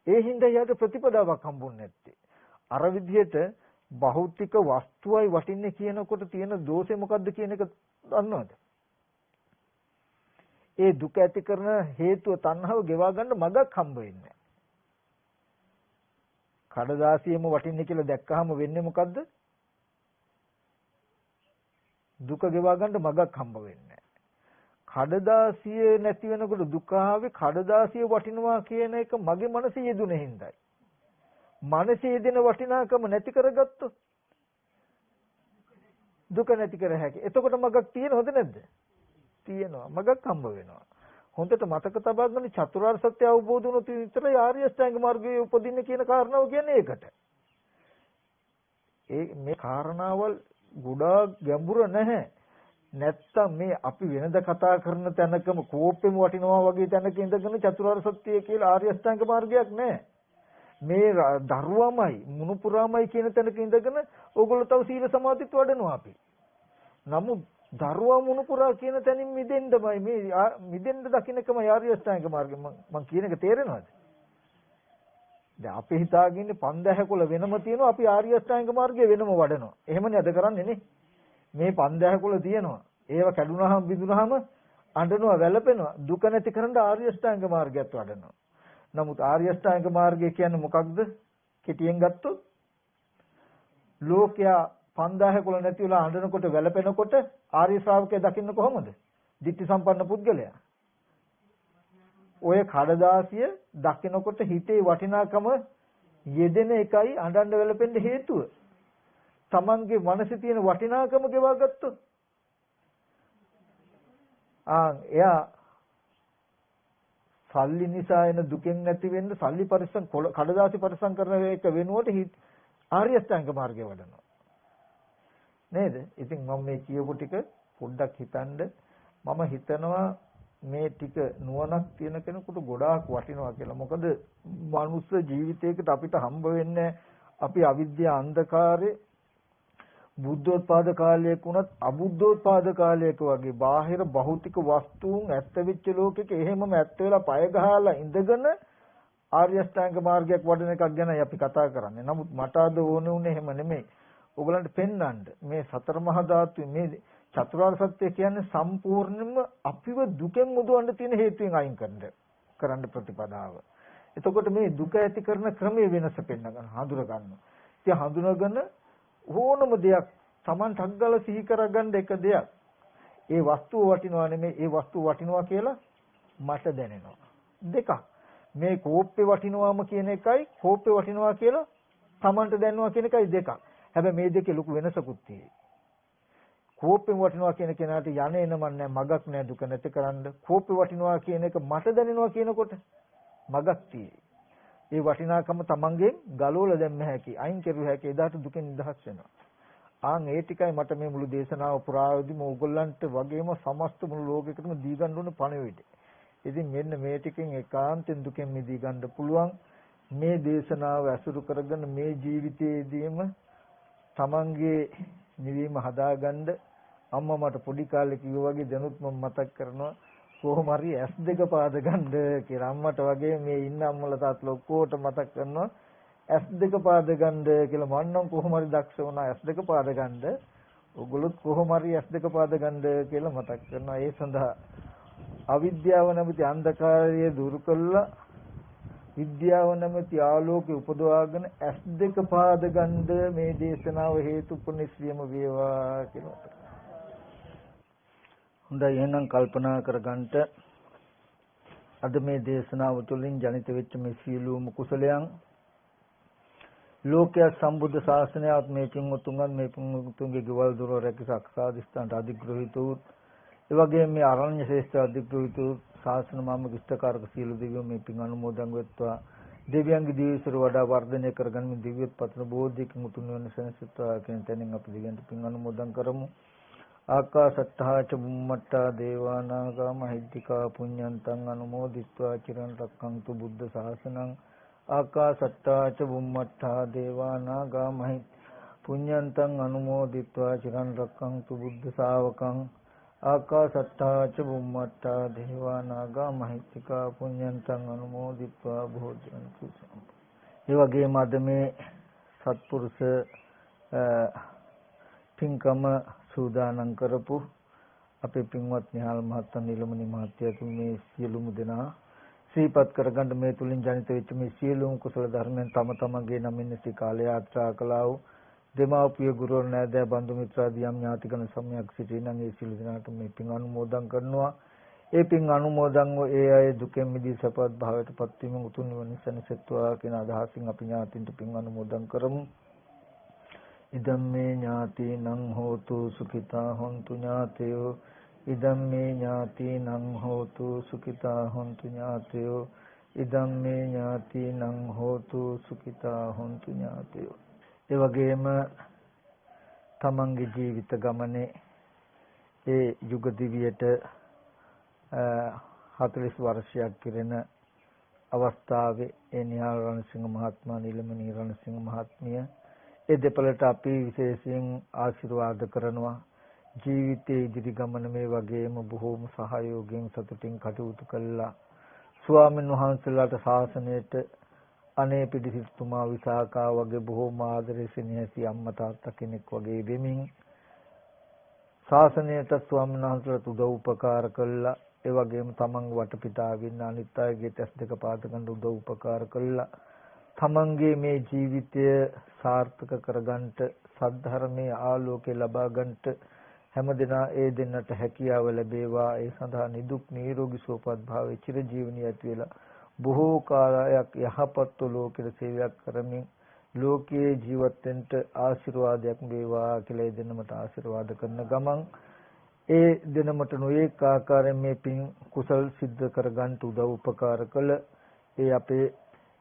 ඒ හින්දා යාට ප්‍රතිපදාවක් හම්බුන්නේ නැත්තේ. අර විදිහට භෞතික වස්තුවයි වටින්නේ කියනකොට තියෙන දෝෂේ මොකද්ද කියන එක දන්නවද? ඒ දුක ඇති කරන හේතුව තණ්හාව ගෙවා ගන්න මගක් හම්බ වෙන්නේ. කඩදාසියෙම වටින්නේ කියලා දැක්කහම වෙන්නේ මොකද්ද? දුක ගෙවා ගන්න මගක් හම්බ වෙන්නේ. කඩදාසිය නැති වෙනකොට දුක ආවේ කඩදාසිය වටිනවා කියන එක මගේ මනසේ යෙදුනේ හින්දායි. මනසේ යෙදෙන වටිනාකම නැති කරගත්තොත් දුක නැති කර හැකි. එතකොට මගක් තියෙනවද නැද්ද? තියෙනවා. මගක් හම්බ වෙනවා. හොඳට මතක තබා ගන්න චතුරාර්ය සත්‍ය අවබෝධ වුණොත් විතරයි ආර්ය අෂ්ටාංග මාර්ගයේ උපදින්න කියන කාරණාව කියන්නේ ඒකට. මේ කාරණාවල් ගොඩාක් ගැඹුර නැහැ. නැත්තම් මේ අපි වෙනද කතා කරන තැනකම කෝපෙම වටිනවා වගේ තැනක ඉඳගෙන චතුරාර්ය සත්‍ය කියලා ආර්ය අෂ්ටාංග මාර්ගයක් නැහැ. මේ දරුවමයි මුණුපුරාමයි කියන තැනක ඉඳගෙන ඕගොල්ලෝ තව සීල සමාධිත් වඩනවා අපි. නමුත් දරුවා මුණුපුරා කියන තැනින් මිදෙන්නමයි මේ මිදෙන්න දකින්නකම ආර්ය අෂ්ටාංග මාර්ගය මම කියන එක තේරෙනවද? දැන් අපි හිතාගෙන ඉන්නේ 5000 වෙනම තියෙනවා අපි ආර්ය අෂ්ටාංග මාර්ගය වෙනම වඩනවා. එහෙමනේ අද කරන්නේ නේ. මේ 5000 තියෙනවා. ඒව කැඩුනහම බිඳුනහම අඬනවා වැළපෙනවා. දුක නැති කරන්න ආර්ය අෂ්ටාංග මාර්ගයත් වඩනවා. නමුත් ආර්ය අෂ්ටාංග මාර්ගය කියන්නේ මොකක්ද? කෙටියෙන් ගත්තොත් ලෝකයා 5000 නැති වෙලා අඬනකොට වැළපෙනකොට ආර්ය ශ්‍රාවකයා දකින්න කොහොමද? ditthi සම්පන්න පුද්ගලයා. ඔය කඩදාසිය දකිනකොට හිතේ වටිනාකම යෙදෙන එකයි අඬන්න වැළපෙන්න හේතුව. තමන්ගේ මනසේ තියෙන වටිනාකම ගෙවා ගත්තොත් එයා සල්ලි නිසා එන දුකෙන් නැති වෙන්න සල්ලි පරිස්සම් කඩදාසි පරිස්සම් කරන එක වෙනුවට ආර්ය අෂ්ටාංග මාර්ගය වඩනවා නේද? ඉතින් මම මේ කියපු ටික පොඩ්ඩක් හිතන්න මම හිතනවා මේ ටික නුවණක් තියෙන කෙනෙකුට ගොඩාක් වටිනවා කියලා. මොකද මනුස්ස ජීවිතයකට අපිට හම්බ වෙන්නේ අපි අවිද්‍යා අන්ධකාරේ බුද්ධෝත්පාද කාලයක වුණත් අබුද්ධෝත්පාද කාලයක වගේ බාහිර භෞතික වස්තුන් ඇත්ත වෙච්ච ලෝකෙක එහෙමම ඇත්ත වෙලා පය ගහලා ඉඳගෙන ආර්ය අෂ්ටාංග මාර්ගයක් වඩන එකක් ගැනයි අපි කතා කරන්නේ. නමුත් මට අද ඕනේ උනේ එහෙම නෙමෙයි. ඔයගලන්ට පෙන්වන්න මේ සතර මහා ධාතු මේ චතුරාර්ය සත්‍ය කියන්නේ සම්පූර්ණයෙන්ම අපිව දුකෙන් මුදවන්න තියෙන හේතුවෙන් අයින් කරන්න ප්‍රතිපදාව. එතකොට මේ දුක ඇති කරන ක්‍රමයේ වෙනස පෙන්වන්න හඳුර ගන්නවා. ඉතින් හඳුනගෙන ඕනම දෙයක් Taman ටග්ගල සිහි කරගන්න එක දෙයක්. ඒ වස්තුව වටිනවා නෙමෙයි ඒ වස්තුව වටිනවා කියලා මට දැනෙනවා. දෙකක්. මේ කෝප්පේ වටිනවාම කියන එකයි කෝප්පේ වටිනවා කියලා Tamanට දැනනවා කියන එකයි දෙකක්. හැබැයි මේ දෙකේ ලොකු වෙනසකුත් තියෙයි. කෝප්පෙන් වටිනවා කියන කෙනාට යන්නේ නමන්නේ මගක් නෑ දුක නැති කරන්න. කෝප්පේ වටිනවා කියන එක මට දැනෙනවා කියනකොට මගක් තියෙයි. ඒ වටිනාකම තමන්ගෙන් ගලවලා දැම්ම හැකි අයින් කරුව හැකි එදාට දුකෙන් නිදහස් වෙනවා. ඒ ටිකයි මට මේ මුළු දේශනාව පුරාවදිම ඕගොල්ලන්ට වගේම සමස්ත මුළු ලෝකෙකටම දී ගන්න ඕන පණිවිඩය. ඉතින් මෙන්න මේ ටිකෙන් ඒකාන්තෙන් දුකෙන් මිදී ගන්න පුළුවන්. මේ දේශනාව ඇසුරු කරගෙන මේ ජීවිතයේදීම තමන්ගේ නිවීම හදාගන්න අම්මා මට පොඩි කාලේ කිව්වා වගේ දැනුත් මම මතක් කරනවා කොහොම හරි S2 පාද ගන්න කියලා. අම්මට වගේ මේ ඉන්න අම්මලා තාත්තලා ඔක්කොට මතක් කරනවා S2 පාද ගන්න කියලා. මම නම් කොහොම හරි දක්ෂ වුණා S2 පාද ගන්න. ඔයගොල්ලොත් කොහොම හරි S2 පාද ගන්න කියලා මතක් කරනවා. ඒ සඳහා අවිද්‍යාව නැමැති අන්ධකාරය දුරු කළා විද්‍යාව නැමැති ආලෝකය උපදවාගෙන S2 පාද ගන්න මේ දේශනාව හේතුපුනිස්සියම වේවා කියලා. හොඳයි එහෙනම් කල්පනා කරගන්නට අද මේ දේශනාව තුළින් ජනිත වෙච්ච මේ සියලුම කුසලයන් ලෝකයේ සම්බුද්ධ ශාසනයත් මේ පින්වතුන්ගන් මේ පින්වතුන්ගේ ගෙවල් දොර රැකසක් සාදිස්ත්‍රාන්ට අධිග්‍රහිත වූ ඒ වගේම මේ ආරණ්‍ය ශ්‍රේෂ්ඨ අධිග්‍රහිත වූ ශාසන මාම විස්තරකාරක සියලු දෙවියෝ මේ පින් අනුමෝදන් වෙත්වා දෙවියන්ගේ දිවිසර වඩා වර්ධනය කරගන්න මේ දිව්‍යත් පතන බෝධියකින් උතුම් වෙන සෙනසුත්වා කියන තැනින් අපි දිගට පින් අනුමෝදන් කරමු. ආකාසට්ඨා ච බුම්මට්ඨා දේවා නාග මහිද්దికා පුඤ්ඤන්තං අනුමෝදිත්වා චිරන් රක්ඛන්තු බුද්ධ ශාසනං. ආකාසට්ඨා ච බුම්මට්ඨා දේවා නාග මහිද්దికා පුඤ්ඤන්තං අනුමෝදිත්වා චිරන් රක්ඛන්තු බුද්ධ ශාවකං. ආකාසට්ඨා ච බුම්මට්ඨා දේවා නාග මහිද්దికා පුඤ්ඤන්තං අනුමෝදිත්වා භෝජනතු. ඒ වගේම අද මේ සත්පුරුෂ පින්කම සූදානම් කරපු අපේ පින්වත් නිහාල් මහත්මයා නිලමනි මහත්තයා මේ සියලුම දෙනා සිහිපත් කරගන්න මේ තුලින් ජනිත වෙච්ච මේ සියලුම කුසල ධර්මයන් තම තමන්ගේ නමින් සිට කාලය යාත්‍රා කළා වූ දෙමාපිය ගුරුවරු නෑදෑ බන්දු මිත්‍රාදී යම් ඥාතිකන සමයක් සිටිනන් ඒ සියලු දෙනාට මේ පින් අනුමෝදන් කරනවා. ඒ පින් අනුමෝදන් වූ ඒ අය දුකෙන් මිදී සපවත් භාවයට පත් වීම උතුම් නිවන සැනසෙත්වා කියන අදහසින් අපි ඥාතින්ට පින් අනුමෝදන් කරමු. ඉදම්මේ ඥාතිනං හෝතු සුඛිතා හොන්තු ඥාතයෝ ඉදම්මේ ඥාතිනං හෝතු සුඛිතා හොන්තු ඥාතයෝ ඉදම්මේ ඥාතිනං හෝතු සුඛිතා හොන්තු ඥාතයෝ. ඒ වගේම තමන්ගේ ජීවිත ගමනේ ඒ යුග දිවියට 40 වර්ෂයක් පිරෙන අවස්ථාවේ ඒ නිහාල් රණසිංහ මහත්මයා නිලමණී රණසිංහ මහත්මිය ඒ දෙපළට අපි විශේෂයෙන් ආශිර්වාද කරනවා. ජීවිතයේ ඉදිරි ගමන මේ වගේම බොහෝම සහයෝගයෙන් සතුටින් කටයුතු කළා. ස්වාමීන් වහන්සේලාට ශාසනයට අනේ පිටිසිතුමා විසාකා වගේ බොහෝම ආදරේ සෙනෙහසි අම්මා තාත්තා කෙනෙක් වගේ වෙමින් ශාසනයට ස්වාමීන් වහන්සේලාට උදව් උපකාර කළා. ඒ වගේම තමන්ගේ වටපිටාවේ ඉන්න අනිත් අයගේ තැස් දෙක පාත ගන්න උදව් උපකාර කළා. තමන්ගේ මේ ජීවිතය සාර්ථක කරගන්නට සද්ධර්මයේ ආලෝකය ලබා ගන්නට හැමදෙනා ඒ දෙන්නට හැකියාව ලැබේවා. ඒ සඳහා නිදුක් නිරෝගී සුවපත් භාවයේ චිරජීවනීය ඇති වෙලා බොහෝ කාලයක් යහපත් ලෝකෙට සේවයක් කරමින් ලෝකයේ ජීවත් වෙන්න ආශිර්වාදයක් වේවා කියලා ඒ දෙන්නමට ආශිර්වාද කරන ගමන් ඒ දෙනමට නොඑක ආකාරයෙන් මේ පින් කුසල් සිද්ධ කරගන්න උදව් උපකාර කළ ඒ අපේ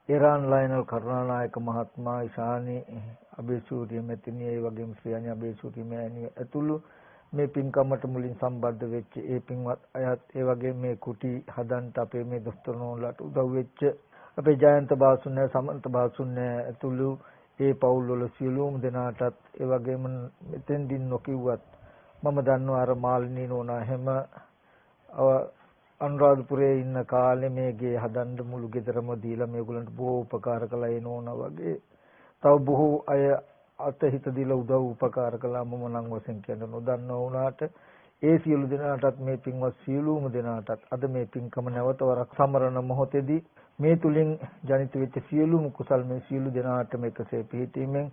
ඉරාන් ලයනල් කරුණානායක මහත්මයා ඉශානි අබේසූරිය මෙතිණිය ඒ වගේම ශ්‍රියානි අබේසූරිය මෑණිය ඇතුළු මේ පින්කමට මුලින් සම්බන්ධ වෙච්ච ඒ පින්වත් අයත් ඒ වගේම මේ කුටි හදන්න අපේ මේ දොස්තරනෝලට උදව් වෙච්ච අපේ ජයන්ත බාසුන්නේ සමන්ත බාසුන්නේ ඇතුළු ඒ පවුල් වල සියලුම දෙනාටත් ඒ වගේම මෙතෙන්දින් නොකියුවත් මම දන්නවා අර මාලිනී නෝනා හැම අනුරාධපුරයේ ඉන්න කාලේ මේ ගේ හදන්න මුළු ගෙදරම දීලා මේගොල්ලන්ට බොහෝ උපකාර කළා ඒ නෝනා වගේ තව බොහෝ අය අතහිත දීලා උදව් උපකාර කළා. මම නම් වශයෙන් කියන්න නොදන්නා වුණාට ඒ සියලු දෙනාටත් මේ පින්වත් සියලුම දෙනාටත් අද මේ පින්කම නැවත වරක් සමරන මොහොතේදී මේ තුලින් ජනිත වෙච්ච සියලුම කුසල් මේ සියලු දෙනාටම එකසේ පිහිටීමෙන්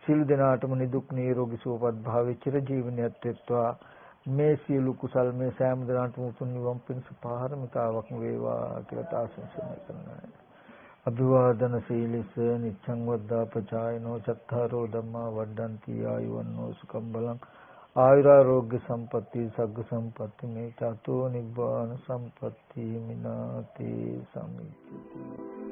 සියලු දෙනාටම නිදුක් නිරෝගී සුවපත් භාවයේ චිරජීවනයත් වෙත්වා. මේ සියලු කුසල් මේ සෑම දිනකටම උතුම් නිවන් පිණිස පාරමිතාවක් වේවා කියලා ආශිර්වාද කරනවා. අභිවාදන සීලිස නිච්ඡං වද්දාපචායනෝ චත්තාරෝ ධම්මා වඩ්ඩಂತಿ ආයුවන්නෝ සුඛං බලං ආයුරාෝග්‍ය සම්පatti සග්ග සම්පatti මේ චතෝ නිබ්බාන සම්පatti මිනාති සමිච්ඡති.